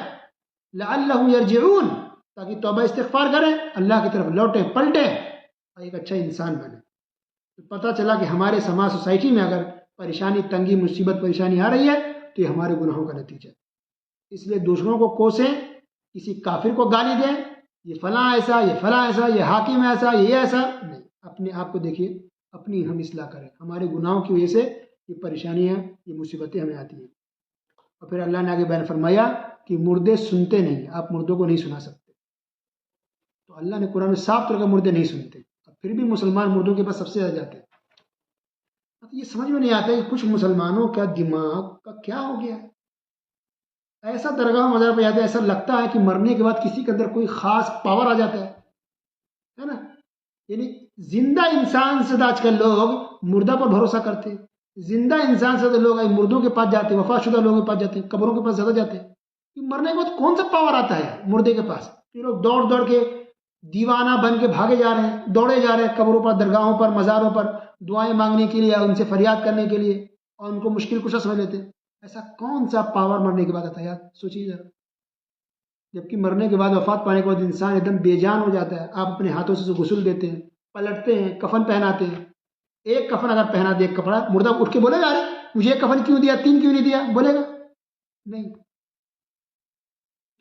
لعلہم یرجعون، تاکہ توبہ استغفار کریں، اللہ کی طرف لوٹیں، پلٹیں اور ایک اچھا انسان بنیں. تو پتہ چلا کہ ہمارے سماج، سوسائٹی میں اگر پریشانی، تنگی، مصیبت، پریشانی آ رہی ہے تو یہ ہمارے گناہوں کا نتیجہ ہے. اس لیے دوسروں کو کوسیں، کسی کافر کو گالی دیں، یہ فلاں ایسا، یہ فلاں ایسا، یہ حاکم ایسا، یہ ایسا نہیں. اپنے آپ کو دیکھیے، اپنی ہم اصلاح کریں. ہمارے گناہوں کی وجہ سے یہ پریشانیاں، یہ مصیبتیں ہمیں آتی ہیں. اور پھر اللہ نے آگے بیان فرمایا کہ مردے سنتے نہیں، آپ مردوں کو نہیں سنا سکتے. تو اللہ نے قرآن میں صاف طور کا مردے نہیں سنتے، پھر بھی مسلمان مردوں کے پاس سب سے زیادہ جاتے ہیں. یہ سمجھ میں نہیں آتا کہ کچھ مسلمانوں کا دماغ کا کیا ہو گیا ہے. ایسا درگاہ مزار پہ جاتا ہے، ایسا لگتا ہے کہ مرنے کے بعد کسی کے اندر کوئی خاص پاور آ جاتا ہے نا. یعنی زندہ انسان سے آج کل لوگ مردہ پر بھروسہ کرتے ہیں. زندہ انسان سے لوگ مردوں کے پاس جاتے ہیں، وفات شدہ لوگوں کے پاس جاتے ہیں، قبروں کے پاس زیادہ جاتے ہیں. کہ مرنے کے بعد کون سا پاور آتا ہے مردے کے پاس؟ یہ لوگ دوڑ دوڑ کے دیوانہ بن کے بھاگے جا رہے ہیں، دوڑے جا رہے ہیں قبروں پر، درگاہوں پر، مزاروں پر دعائیں مانگنے کے لیے، ان سے فریاد کرنے کے لیے، اور ان کو مشکل کشا سمجھ لیتے ہیں. ایسا کون سا پاور مرنے کے بعد آتا ہے یار؟ سوچیے ذرا. جبکہ مرنے کے بعد، وفات پانے کے بعد انسان ایک دم بے جان ہو جاتا ہے. آپ اپنے ہاتھوں سے غسل دیتے ہیں، پلٹتے ہیں، کفن پہناتے ہیں. ایک کفن اگر پہنا دے، ایک کپڑا، مردہ اٹھ کے بولے گا ارے مجھے ایک کفن کیوں دیا، تین کیوں نہیں دیا؟ بولے گا نہیں.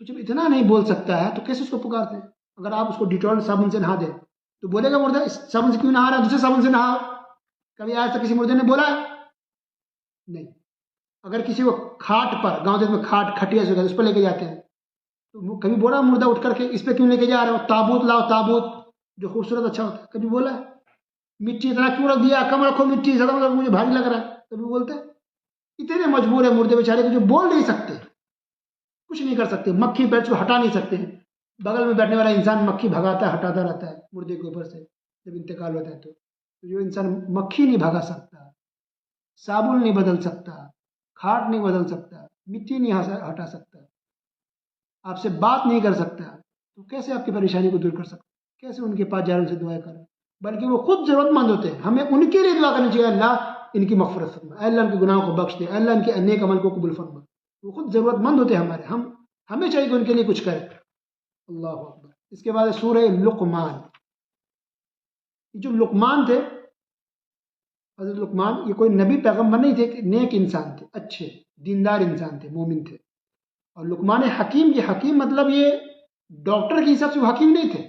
تو جب اتنا نہیں بول سکتا ہے تو کیسے اس کو پکارتے ہیں؟ اگر آپ اس کو ڈیٹول صابن سے نہا دیں تو بولے گا مردہ اس صابن سے کیوں نہا رہا ہے، دوسرے صابن سے نہاؤ؟ کبھی آج تک کسی مردے نے بولا ہے؟ نہیں۔ اگر کسی کو کھاٹ پر، گاؤں دیہات میں کھاٹ کھٹیا سے اس پر لے کے جاتے ہیں تو کبھی بولا مردہ اٹھ کر کے اس پہ کیوں لے کے جا رہے ہو، تابوت لاؤ، تابوت جو خوبصورت اچھا ہوتا ہے، کبھی بولا ہے؟ مٹی اتنا کیوں رکھ دیا، کم رکھو مٹی، زیادہ مطلب مجھے بھاری لگ رہا ہے، کبھی بولتے ہیں؟ اتنے مجبور ہے مردے بیچارے کہ جو بول نہیں سکتے، کچھ نہیں کر سکتے، مکھی بیٹھ کو ہٹا نہیں سکتے ہیں، بغل میں بیٹھنے والا انسان مکھی بھگاتا ہے، ہٹاتا رہتا ہے مردے کے اوپر سے جب انتقال ہوتا ہے تو جو انسان مکھی نہیں بھگا سکتا، صابن نہیں بدل سکتا، کھاٹ نہیں بدل سکتا، مٹی نہیں ہٹا سکتا، آپ سے بات نہیں کر سکتا، تو کیسے آپ کی پریشانی کو دور کر سکتا؟ کیسے ان کے پاس جا رہے ان سے دعائیں کریں؟ بلکہ وہ خود ضرورت مند ہوتے ہیں، ہمیں ان کے لیے دعا کرنی چاہیے، اللہ ان کی مغفرت فرما، اے اللہ ان کے گناہوں کو بخش دے، اے اللہ ان کے نیک عمل کو قبول فرما۔ وہ خود ضرورت مند ہوتے ہیں ہمارے، ہمیں چاہیے کہ ان کے لیے کچھ کریں۔ اللہ اکبر۔ اس کے بعد سورہ لقمان۔ یہ جو لقمان تھے، حضرت لقمان، یہ کوئی نبی پیغمبر نہیں تھے، کہ نیک انسان تھے، اچھے دیندار انسان تھے، مومن تھے۔ اور لقمان حکیم، یہ حکیم مطلب یہ ڈاکٹر کے حساب سے وہ حکیم نہیں تھے،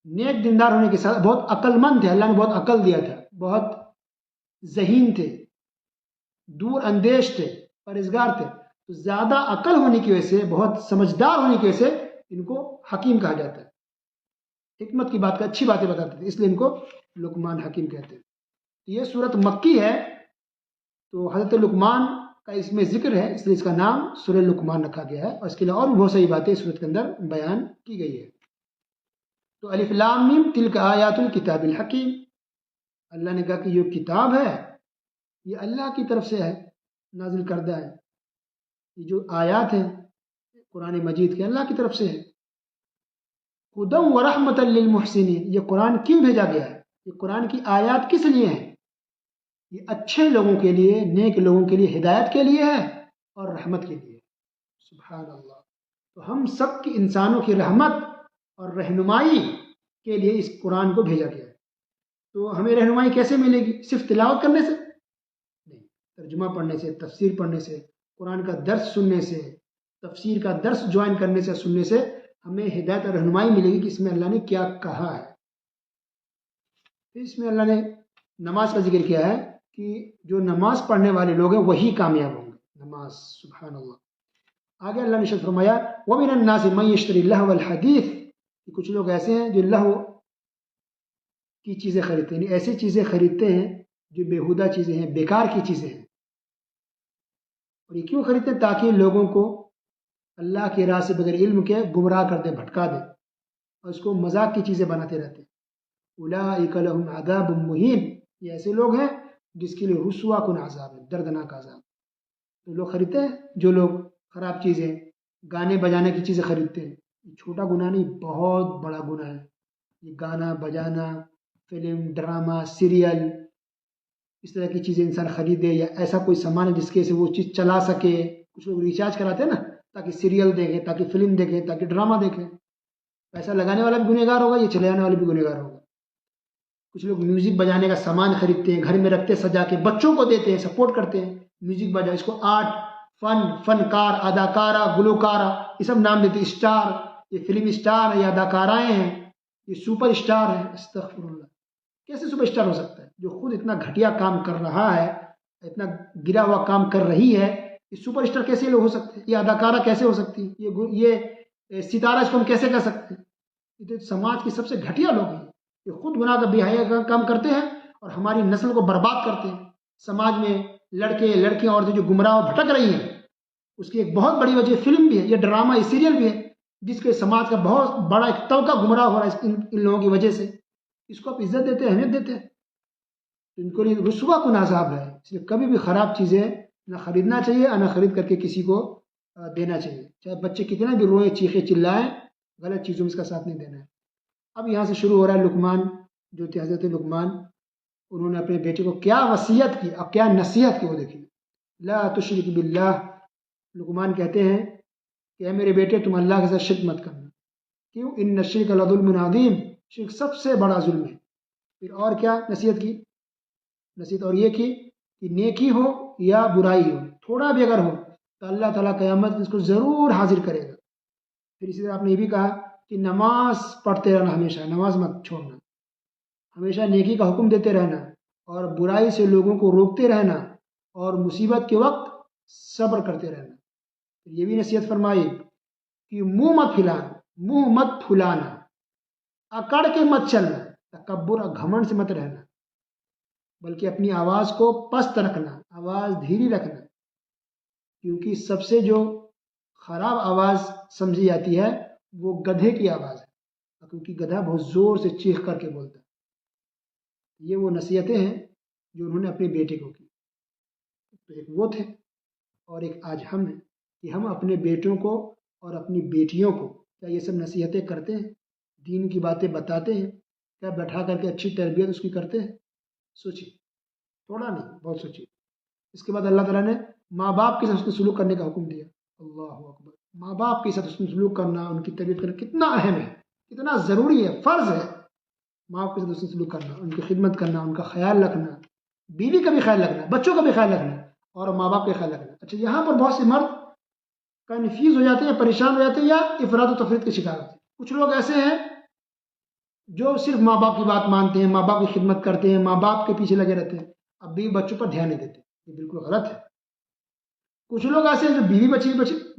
نیک دیندار ہونے کے ساتھ بہت عقل مند تھے، اللہ نے بہت عقل دیا تھا، بہت ذہین تھے، دور اندیش تھے، پرہیزگار تھے، تو زیادہ عقل ہونے کی وجہ سے، بہت سمجھدار ہونے کی وجہ سے ان کو حکیم کہا جاتا ہے، حکمت کی بات کا، اچھی باتیں بتاتے تھے، اس لیے ان کو لقمان حکیم کہتے ہیں۔ یہ صورت مکی ہے، تو حضرت لقمان کا اس میں ذکر ہے، اس لیے اس کا نام سورہ لقمان رکھا گیا ہے، اور اس کے علاوہ اور بھی بہت ساری باتیں اس صورت کے اندر بیان کی گئی ہے۔ تو الف لام میم تلک آیات الکتاب الحکیم، اللہ نے کہا کہ یہ کتاب ہے، یہ اللہ کی طرف سے ہے، نازل کردہ ہے، یہ جو آیات ہیں قرآن مجید کے اللہ کی طرف سے ہے۔ ہدی و رحمۃ للمحسنین، یہ قرآن کیوں بھیجا گیا ہے، یہ قرآن کی آیات کس لیے ہیں؟ یہ اچھے لوگوں کے لیے، نیک لوگوں کے لیے ہدایت کے لیے ہے اور رحمت کے لیے۔ سبحان اللہ۔ تو ہم سب کی انسانوں کی رحمت اور رہنمائی کے لیے اس قرآن کو بھیجا گیا ہے۔ تو ہمیں رہنمائی کیسے ملے گی؟ صرف تلاوت کرنے سے نہیں، ترجمہ پڑھنے سے، تفسیر پڑھنے سے، قرآن کا درس سننے سے، تفسیر کا درس جوائن کرنے سے، سننے سے ہمیں ہدایت اور رہنمائی ملے گی کہ اس میں اللہ نے کیا کہا ہے۔ اس میں اللہ نے نماز کا ذکر کیا ہے کہ جو نماز پڑھنے والے لوگ ہیں وہی کامیاب ہوں گے، نماز۔ سبحان اللہ۔ آگے اللہ نے شد فرمایا وَمِنَ النَّاسِ مَن يَشْتَرِي اللَّهْوَ الْحَدِيثِ، کہ کچھ لوگ ایسے ہیں جو لہو کی چیزیں خریدتے ہیں، یعنی ایسی چیزیں خریدتے ہیں جو بیہودہ چیزیں ہیں، بیکار کی چیزیں ہیں۔ اور یہ کیوں خریدتے ہیں؟ تاکہ لوگوں کو اللہ کی راہ سے بغیر علم کے گمراہ کر دیں، بھٹکا دیں، اور اس کو مذاق کی چیزیں بناتے رہتے ہیں۔ اولئک لہم عذاب مہین، یہ ایسے لوگ ہیں جس کے لیے رسوا کن عذاب ہے، دردناک عذاب۔ تو لوگ خریدتے ہیں، جو لوگ خراب چیزیں، گانے بجانے کی چیزیں خریدتے ہیں، یہ چھوٹا گناہ نہیں، بہت بڑا گناہ ہے۔ یہ گانا بجانا، فلم، ڈرامہ، سیریل، اس طرح کی چیزیں انسان خریدے، یا ایسا کوئی سامان ہے جس کے سے وہ چیز چلا سکے۔ کچھ لوگ ریچارج کراتے ہیں نا، تاکہ سیریل دیکھیں، تاکہ فلم دیکھیں، تاکہ ڈرامہ دیکھیں۔ پیسہ لگانے والا بھی گنہگار ہوگا، یہ چلے جانے والا بھی گنہگار ہوگا۔ کچھ لوگ میوزک بجانے کا سامان خریدتے ہیں، گھر میں رکھتے سجا کے، بچوں کو دیتے ہیں، سپورٹ کرتے ہیں، میوزک بجا، اس کو آرٹ، فنکار، اداکارہ، گلوکارہ، یہ سب نام دیتے ہیں، اسٹار، یہ فلم اسٹار ہے، یہ اداکارائیں ہیں، یہ سپر اسٹار ہیں۔ استغفر اللہ، کیسے سپر اسٹار ہو سکتا ہے جو خود اتنا گھٹیا کام کر رہا ہے، اتنا گرا ہوا کام کر رہی ہے؟ یہ سپر اسٹار کیسے لوگ ہو سکتے ہیں؟ یہ اداکارہ کیسے ہو سکتی ہے؟ یہ ستارہ، اس کو ہم کیسے کہہ سکتے ہیں؟ یہ تو سماج کی سب سے گھٹیا لوگ ہیں، یہ خود گناہ کا بے حیا کا کام کرتے ہیں اور ہماری نسل کو برباد کرتے ہیں۔ سماج میں لڑکے، لڑکیاں، عورتیں جو گمراہ و بھٹک رہی ہیں، اس کی ایک بہت بڑی وجہ فلم بھی ہے، یہ ڈرامہ، یہ سیریل بھی ہے، جس کے سماج کا بہت بڑا ایک طبقہ گمراہ ہو رہا ہے ان لوگوں کی وجہ سے۔ اس کو آپ عزت دیتے ہیں، اہمیت دیتے ہیں، ان کو لیے رسوا کن عذاب ہے۔ اس لیے کبھی بھی خراب چیزیں نہ خریدنا چاہیے اور نہ خرید کر کے کسی کو دینا چاہیے، چاہے بچے کتنا بھی روئیں، چیخیں، چلائیں، غلط چیزوں میں اس کا ساتھ نہیں دینا ہے۔ اب یہاں سے شروع ہو رہا ہے لقمان، جو تھے حضرت لقمان، انہوں نے اپنے بیٹے کو کیا وصیت کی اور کیا نصیحت کی، وہ دیکھیے۔ لا تشرک باللہ، لقمان کہتے ہیں کہ اے میرے بیٹے، تم اللہ کے ساتھ شرک مت کرنا۔ کیوں؟ ان الشرک لظلم عظیم، شرک سب سے بڑا ظلم ہے۔ پھر اور کیا نصیحت کی؟ نصیحت اور یہ کی کہ نیکی ہو یا برائی ہو، تھوڑا بھی اگر ہو تو اللہ تعالیٰ قیامت میں اس کو ضرور حاضر کرے گا۔ پھر اسی طرح آپ نے یہ بھی کہا کہ نماز پڑھتے رہنا، ہمیشہ نماز مت چھوڑنا، ہمیشہ نیکی کا حکم دیتے رہنا اور برائی سے لوگوں کو روکتے رہنا اور مصیبت کے وقت صبر کرتے رہنا۔ یہ بھی نصیحت فرمائی کہ منہ مت پھلانا، منہ مت پھلانا، اکڑ کے مت چلنا، تکبر اور گھمنڈ سے مت رہنا، بلکہ اپنی آواز کو پست رکھنا، آواز دھیری رکھنا، کیونکہ سب سے جو خراب آواز سمجھی جاتی ہے وہ گدھے کی آواز ہے، کیونکہ گدھا بہت زور سے چیخ کر کے بولتا ہے۔ یہ وہ نصیحتیں ہیں جو انہوں نے اپنے بیٹے کو کی۔ تو ایک وہ تھے اور ایک آج ہم ہیں کہ ہم اپنے بیٹوں کو اور اپنی بیٹیوں کو کیا یہ سب نصیحتیں کرتے ہیں، دین کی باتیں بتاتے ہیں، کیا بیٹھا کر کے اچھی تربیت اس کی کرتے ہیں؟ سوچیے، تھوڑا نہیں، بہت سوچیے۔ اس کے بعد اللہ تعالیٰ نے ماں باپ کے ساتھ حسن سلوک کرنے کا حکم دیا۔ اللہ اکبر! ماں باپ کے ساتھ حسن سلوک کرنا، ان کی تربیت کرنا کتنا اہم ہے، کتنا ضروری ہے، فرض ہے۔ ماں باپ کے ساتھ حسن سلوک کرنا، ان کی خدمت کرنا، ان کا خیال رکھنا، بیوی کا بھی خیال رکھنا، بچوں کا بھی خیال رکھنا اور ماں باپ کا خیال رکھنا۔ اچھا، یہاں پر بہت سے مرد کنفیوز ہو جاتے ہیں، پریشان ہو جاتے ہیں یا افراد و تفرید کے شکار ہوتے ہیں۔ کچھ لوگ ایسے ہیں جو صرف ماں باپ کی بات مانتے ہیں، ماں باپ کی خدمت کرتے ہیں، ماں باپ کے پیچھے لگے رہتے ہیں، اب بھی بچوں پر دھیان نہیں دیتے۔ یہ بالکل غلط ہے۔ کچھ لوگ ایسے ہیں جو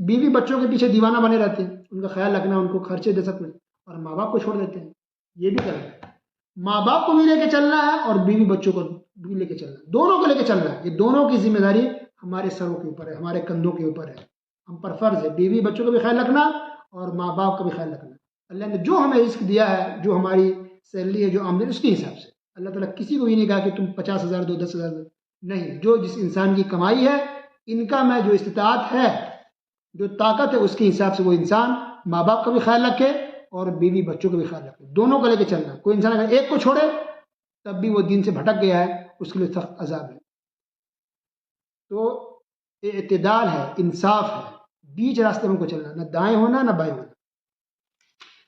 بیوی بچوں کے پیچھے دیوانہ بنے رہتے ہیں، ان کا خیال رکھنا، ان کو خرچے دے سکتے، اور ماں باپ کو چھوڑ دیتے ہیں۔ یہ بھی غلط ہے۔ ماں باپ کو بھی لے کے چلنا ہے اور بیوی بچوں کو بھی لے کے چلنا ہے، دونوں کو لے کے چلنا ہے۔ یہ دونوں کی ذمہ داری ہمارے سروں کے اوپر ہے، ہمارے کندھوں کے اوپر ہے، ہم پر فرض ہے بیوی بچوں کا بھی خیال رکھنا اور ماں باپ کا بھی خیال رکھنا۔ اللہ نے جو ہمیں رزق دیا ہے، جو ہماری سیلری ہے، جو آمدنی، اس کے حساب سے۔ اللہ تعالیٰ کسی کو بھی نہیں کہا کہ تم 50,000 دو، 10,000 دو، نہیں، جو جس انسان کی کمائی ہے، انکم ہے، جو استطاعت ہے، جو طاقت ہے، اس کے حساب سے وہ انسان ماں باپ کا بھی خیال رکھے اور بیوی بچوں کا بھی خیال رکھے، دونوں کو لے کے چلنا۔ کوئی انسان اگر ایک کو چھوڑے تب بھی وہ دین سے بھٹک گیا ہے، اس کے لیے سخت عذاب ہے۔ تو اعتدال ہے، انصاف ہے، بیچ راستے میں کو چلنا، نہ دائیں ہونا نہ بائیں ہونا۔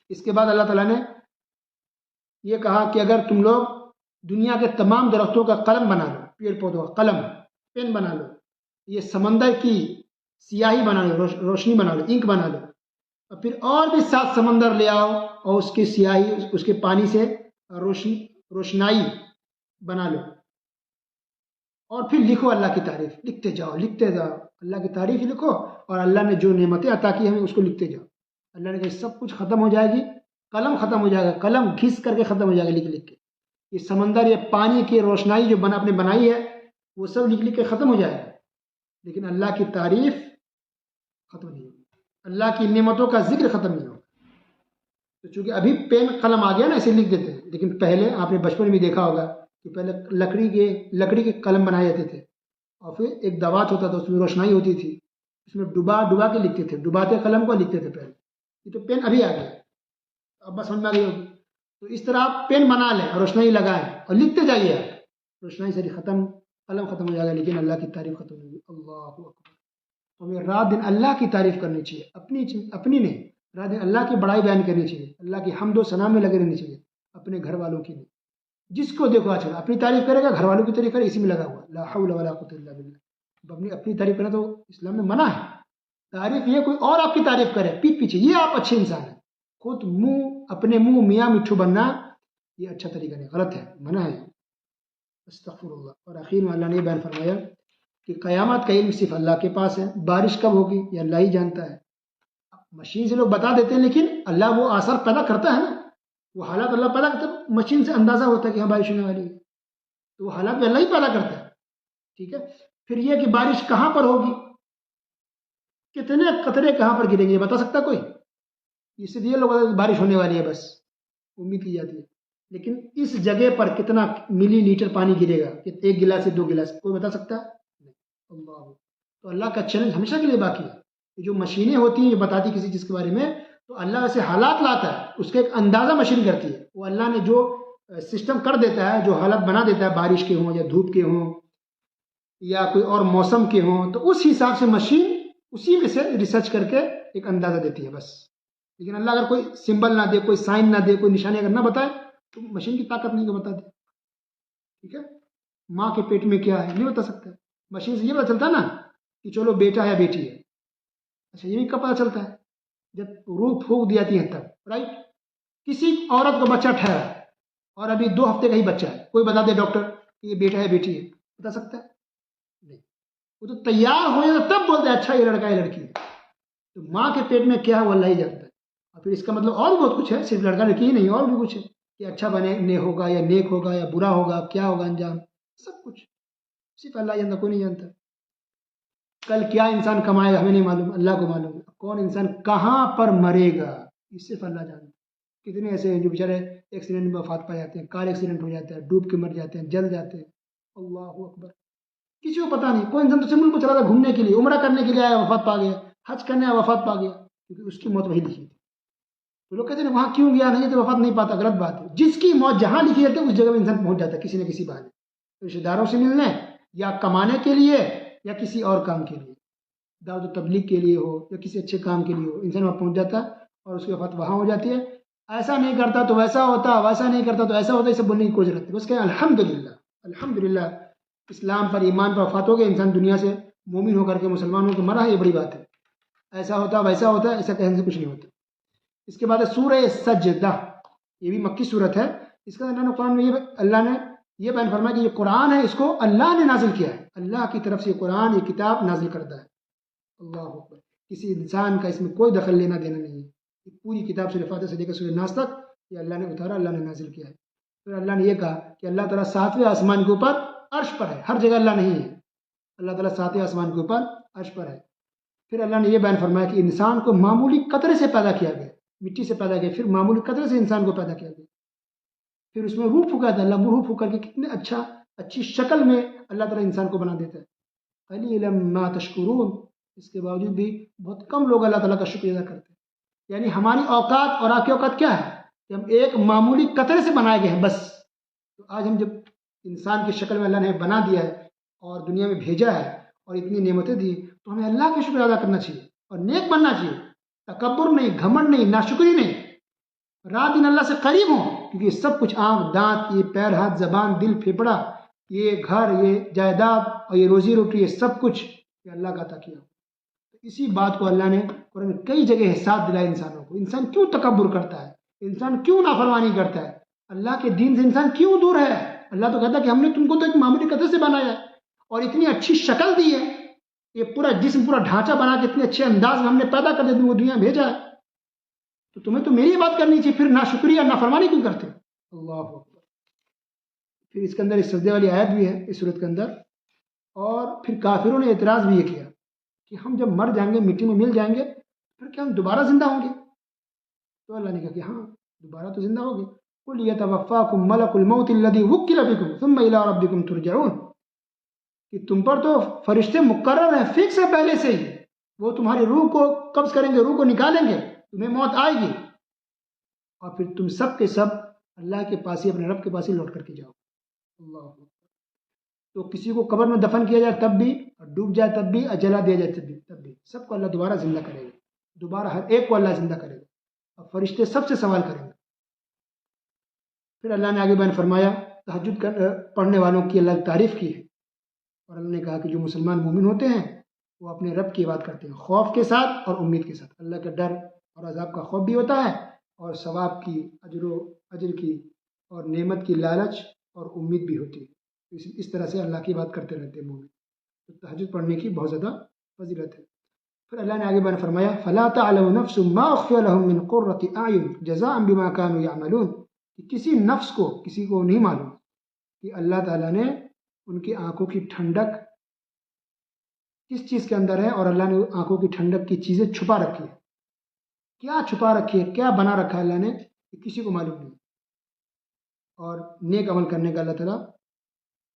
اس کے بعد اللہ تعالیٰ نے یہ کہا کہ اگر تم لوگ دنیا کے تمام درختوں کا قلم بنا لو، پیڑ پودوں کا قلم، پین بنا لو، یہ سمندر کی سیاہی بنا لو، روشنی بنا لو، انک بنا لو، اور پھر اور بھی 7 سمندر لے آؤ اور اس کی سیاہی، اس کے پانی سے روشنائی بنا لو، اور پھر لکھو اللہ کی تعریف، لکھتے جاؤ لکھتے جاؤ، اللہ کی تعریف ہی لکھو، اور اللہ نے جو نعمتیں عطا کی ہمیں اس کو لکھتے جاؤ۔ اللہ نے کہا سب کچھ ختم ہو جائے گی، قلم ختم ہو جائے گا، قلم گھس کر کے ختم ہو جائے گا لکھ لکھ کے، یہ سمندر، یہ پانی کی روشنائی جو آپ نے بنائی ہے وہ سب لکھ لکھ کے ختم ہو جائے گا، لیکن اللہ کی تعریف ختم نہیں ہوگی، اللہ کی نعمتوں کا ذکر ختم نہیں ہوگا۔ تو چونکہ ابھی پین قلم آ گیا نا، اسے لکھ دیتے ہیں، لیکن پہلے آپ نے بچپن میں دیکھا ہوگا کہ پہلے لکڑی کے قلم بنائے جاتے تھے، اور پھر ایک دوات ہوتا تھا، اس میں روشنائی ہوتی تھی، اس میں ڈبا کے لکھتے تھے، ڈباتے قلم کو لکھتے تھے پہلے۔ یہ تو پین ابھی آ گیا، اب بس سمجھ میں آ گئی ہوگی۔ تو اس طرح آپ پین بنا لیں اور روشنائی لگائیں اور لکھتے جائیے، آپ روشنائی سے ختم، قلم ختم ہو جائے گا، لیکن اللہ کی تعریف ختم ہوگی۔ اللہ اکبر! تو ہمیں رات دن اللہ کی تعریف کرنی چاہیے، اپنی نہیں، رات دن اللہ کی بڑائی بیان کرنی چاہیے، اللہ کی حمد و ثنا میں لگے رہنی چاہیے، اپنے گھر والوں کی نہیں۔ جس کو دیکھو آج کل اپنی تعریف کرے گا، گھر والوں کی تعریف کرے، اسی میں لگا ہوا، لا حول ولا قوت الا باللہ۔ اپنی تعریف کرنا تو اسلام میں منع ہے۔ تعریف یہ کوئی اور آپ کی تعریف کرے پیٹ پیچھے، یہ آپ اچھے انسان ہیں، خود اپنے منہ میاں مٹھو بننا یہ اچھا طریقہ نہیں، غلط ہے، منع ہے، استغفر اللہ۔ اور آخر میں اللہ نے بیان فرمایا کہ قیامت کا علم صرف اللہ کے پاس ہے، بارش کب ہوگی یہ اللہ ہی جانتا ہے۔ مشین سے لوگ بتا دیتے ہیں، لیکن اللہ وہ آثار پیدا کرتا ہے نا، وہ حالات اللہ پیدا کرتا ہے، مشین سے اندازہ ہوتا ہے کہ ہاں بارش ہونے والی ہے، تو وہ حالات بھی اللہ ہی پیدا کرتا ہے، ٹھیک ہے۔ پھر یہ کہ بارش کہاں پر ہوگی، کتنے قطرے کہاں پر گریں گے یہ بتا سکتا کوئی؟ اس لیے لوگ بارش ہونے والی ہے، بس امید کی جاتی ہے، لیکن اس جگہ پر کتنا ملی لیٹر پانی گرے گا، کہ 1 گلاس سے 2 گلاس، کوئی بتا سکتا ہے؟ اللہ! تو اللہ کا چیلنج ہمیشہ کے لیے باقی ہے۔ جو مشینیں ہوتی ہیں یہ بتاتی کسی چیز کے بارے میں، تو اللہ ایسے حالات لاتا ہے، اس کا ایک اندازہ مشین کرتی ہے، وہ اللہ نے جو سسٹم کر دیتا ہے، جو حالات بنا دیتا ہے، بارش کے ہوں یا دھوپ کے ہوں یا کوئی اور موسم کے ہوں، تو اس حساب سے مشین اسی میں سے ریسرچ کر کے ایک اندازہ دیتی ہے بس۔ لیکن اللہ اگر کوئی سمبل نہ دے، کوئی سائن نہ دے، کوئی نشانی اگر نہ بتائے، تو مشین کی طاقت نہیں کہ بتا دے، ٹھیک ہے۔ ماں کے پیٹ میں کیا ہے نہیں بتا سکتا، مشین سے یہ پتا چلتا ہے نا کہ چلو بیٹا ہے بیٹی ہے، اچھا یہ بھی کب پتا چلتا ہے؟ جب روح پھونک دی جاتی ہے تب، رائٹ. کسی عورت کو بچہ ٹھہرا ہے اور ابھی 2 ہفتے کا ہی بچہ ہے, کوئی بتا دے ڈاکٹر کہ یہ بیٹا ہے بیٹی ہے, بتا سکتا ہے؟ نہیں. وہ تو تیار ہو جاتا تب بولتے ہیں اچھا یہ لڑکا ہے لڑکی ہے. تو ماں کے پیٹ میں کیا ہے وہ اللہ ہی جانتا ہے. اور پھر اس کا مطلب اور بہت کچھ ہے, صرف لڑکا لڑکی ہی نہیں, اور بھی کچھ ہے کہ اچھا بنے ہوگا یا نیک ہوگا یا برا ہوگا, کیا ہوگا انجام, سب کچھ صرف اللہ جانتا, کوئی نہیں جانتا. کل کیا انسان کمائے گا ہمیں نہیں معلوم, اللہ کو معلوم ہے. کون انسان کہاں پر مرے گا یہ صرف اللہ جانتا. کتنے ایسے ہیں جو بیچارے ایکسیڈنٹ میں وفات پا جاتے ہیں, کار ایکسیڈنٹ ہو جاتا ہے, ڈوب کے مر جاتے ہیں, جل جاتے ہیں. اللہ اکبر. کسی کو پتا نہیں. کوئی انسان تو ملک کو چلا تھا گھومنے کے لیے, عمرہ کرنے کے لیے آیا, وفات پا گیا, حج کرنے آیا, وفات پا گیا, کیونکہ اس کی موت وہی لکھی تھی. تو لوگ کہتے ہیں وہاں کیوں گیا, نہیں تو وفات نہیں پاتا. غلط بات ہے. جس کی موت جہاں لکھی جاتی ہے اس جگہ میں انسان پہنچ جاتا ہے کسی نہ کسی بہانے, رشتے داروں سے ملنے یا کمانے کے لیے یا کسی اور کام کے لیے, دعوت و تبلیغ کے لیے ہو یا کسی اچھے کام کے لیے ہو, انسان وہاں پہنچ جاتا ہے اور اس کی وفات وہاں ہو جاتی ہے. ایسا نہیں کرتا تو ویسا ہوتا, ویسا نہیں کرتا تو ایسا ہوتا, اسے بولنے کی کوئی ضرورت نہیں. بس کہ الحمدللہ الحمدللہ اسلام پر ایمان پر وفات ہو گیا, انسان دنیا سے مومن ہو کر کے مسلمان ہو کے مرا ہے, یہ بڑی بات ہے. ایسا ہوتا ویسا ہوتا, ایسا کہنے سے کچھ نہیں ہوتا. اس کے بعد سورہ سجدہ, یہ بھی مکی صورت ہے. اس کا قرآن میں اللہ نے یہ بیان فرمایا کہ یہ قرآن ہے, اس کو اللہ نے نازل کیا ہے. اللہ کی طرف سے یہ قرآن, یہ کتاب نازل کرتا ہے. اللہ اکبر. کسی انسان کا اس میں کوئی دخل لینا دینا نہیں ہے. یہ پوری کتاب سورہ فاتحہ سے لے کر سورہ ناس تک یہ اللہ نے اتارا, اللہ نے نازل کیا ہے. پھر اللہ نے یہ کہا کہ اللہ تعالیٰ 7ویں آسمان کے اوپر عرش پر ہے, ہر جگہ اللہ نہیں ہے. اللہ تعالیٰ 7ویں آسمان کے اوپر عرش پر ہے. پھر اللہ نے یہ بیان فرمایا کہ انسان کو معمولی قطرے سے پیدا کیا گیا, مٹی سے پیدا کیا, پھر معمولی قطرے سے انسان کو پیدا کیا گیا. پھر اس میں روح پھونکا تھا, اللہ روح پھونک کر کے کتنے اچھی شکل میں اللہ تعالیٰ انسان کو بنا دیتا ہے. قلیلا ما تشکرون. اس کے باوجود بھی بہت کم لوگ اللہ تعالیٰ کا شکریہ ادا کرتے ہیں. یعنی ہماری اوقات اور آپ کی اوقات کیا ہے کہ ہم ایک معمولی قطرے سے بنائے گئے ہیں بس. تو آج ہم جب انسان کی شکل میں اللہ نے بنا دیا ہے اور دنیا میں بھیجا ہے اور اتنی نعمتیں دی, تو ہمیں اللہ کا شکر ادا کرنا چاہیے اور نیک بننا چاہیے. تکبر نہیں, گھمنڈ نہیں, ناشکری نہیں. رات دن اللہ سے قریب ہوں, کیونکہ یہ سب کچھ آنکھ, دانت, یہ پیر, ہاتھ, زبان, دل, پھیپڑا, یہ گھر, یہ جائیداد اور یہ روزی روٹی, یہ سب کچھ یہ اللہ کا عطا کیا. اسی بات کو اللہ نے قرآن میں کئی جگہ احساس دلایا انسانوں کو. انسان کیوں تکبر کرتا ہے, انسان کیوں نافرمانی کرتا ہے, اللہ کے دین سے انسان کیوں دور ہے. اللہ تو کہتا ہے کہ ہم نے تم کو تو ایک معمولی قطرے سے بنایا ہے اور اتنی اچھی شکل دی ہے, یہ پورا جسم, پورا ڈھانچہ بنا کے اتنے اچھے انداز میں ہم نے پیدا کر دیا, تم کو دنیا میں بھیجا ہے. تو تمہیں تو میری بات کرنی چاہیے, پھر ناشکری یا نافرمانی کیوں کرتے. اللہ اکبر. پھر اس کے اندر اس سجدے والی آیت بھی ہے اس صورت کے اندر. اور پھر کافروں نے اعتراض بھی یہ کیا کہ ہم جب مر جائیں گے, مٹی میں مل جائیں گے, پھر کیا ہم دوبارہ زندہ ہوں گے. تو اللہ نے کہا کہ ہاں دوبارہ تو زندہ ہوگے. قل یتوفاکم ملک الموت الذی وکل بکم ثم الی ربکم ترجعون. کہ تم پر تو فرشتے مقرر ہیں, فکس ہے پہلے سے ہی, وہ تمہاری روح کو قبض کریں گے, روح کو نکالیں گے, تمہیں موت آئے گی اور پھر تم سب کے سب اللہ کے پاس ہی, اپنے رب کے پاس ہی لوٹ کر کے جاؤ. اللہ. تو کسی کو قبر میں دفن کیا جائے تب بھی, اور ڈوب جائے تب بھی, اور جلا دیا جائے تب بھی, سب کو اللہ دوبارہ زندہ کرے گا. دوبارہ ہر ایک کو اللہ زندہ کرے گا اور فرشتے سب سے سوال کریں گے. پھر اللہ نے آگے بیان فرمایا تہجد پڑھنے والوں کی اللہ تعریف کی ہے, اور اللہ نے کہا کہ جو مسلمان مومن ہوتے ہیں وہ اپنے رب کی عبادت کرتے ہیں خوف کے ساتھ اور امید کے ساتھ. اللہ کا ڈر اور عذاب کا خوف بھی ہوتا ہے, اور ثواب کی, اجر کی اور نعمت کی لالچ اور امید بھی ہوتی ہے. اس طرح سے اللہ کی بات کرتے رہتے ہیں مومن. تو تہجد پڑھنے کی بہت زیادہ فضیلت ہے. پھر اللہ نے آگے بیان فرمایا فلا تعلم نفس ما اخفي لهم من قرة اعين جزاء بما كانوا يعملون. کہ کسی نفس کو, کسی کو نہیں معلوم کہ اللہ تعالیٰ نے ان کی آنکھوں کی ٹھنڈک کس چیز کے اندر ہے, اور اللہ نے آنکھوں کی ٹھنڈک کی چیزیں چھپا رکھی ہے. کیا چھپا رکھی ہے, کیا بنا رکھا ہے اللہ نے, کہ کسی کو معلوم نہیں. اور نیک عمل کرنے کا اللہ تعالیٰ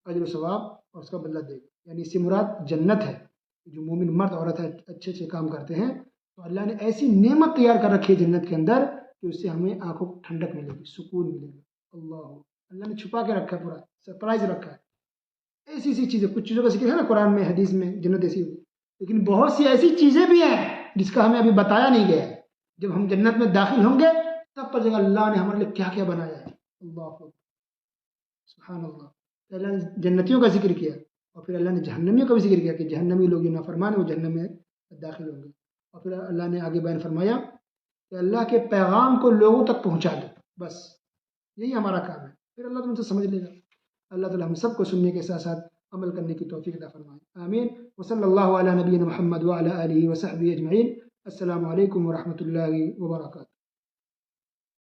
اجر و ثواب اور اس کا بدلہ دے گا. یعنی اس سے مراد جنت ہے. جو مومن مرد عورت ہے اچھے اچھے کام کرتے ہیں تو اللہ نے ایسی نعمت تیار کر رکھی ہے جنت کے اندر کہ اس سے ہمیں آنکھوں کو ٹھنڈک ملے گی, سکون ملے گا. اللہ نے چھپا کے رکھا ہے, پورا سرپرائز رکھا ہے. ایسی چیزیں, کچھ چیزوں کا ذکر ہے نا قرآن میں, حدیث میں, جنت ایسی ہوئی, لیکن بہت سی ایسی چیزیں بھی ہیں جس کا ہمیں ابھی بتایا نہیں گیا ہے. جب ہم جنت میں داخل ہوں گے تب پر جگہ اللہ نے ہمارے لیے کیا کیا بنایا ہے. اللہ سبحان اللہ. اللہ نے جنتیوں کا ذکر کیا اور پھر اللہ نے جہنمیوں کا بھی ذکر کیا کہ جہنمی لوگ جو نافرمان ہیں وہ جہنم میں داخل ہوں گے. اور پھر اللہ نے آگے بیان فرمایا کہ اللہ کے پیغام کو لوگوں تک پہنچا دو، بس یہی ہمارا کام ہے، پھر اللہ تم سے سمجھ لے گا۔ اللہ تعالی ہم سب کو سننے کے ساتھ ساتھ عمل کرنے کی توفیق عطا فرمائے، آمین۔ وصلی اللہ علی نبینا محمد وعلی آلہ وصحبہ اجمعین۔ السلام علیکم ورحمۃ اللہ وبرکاتہ۔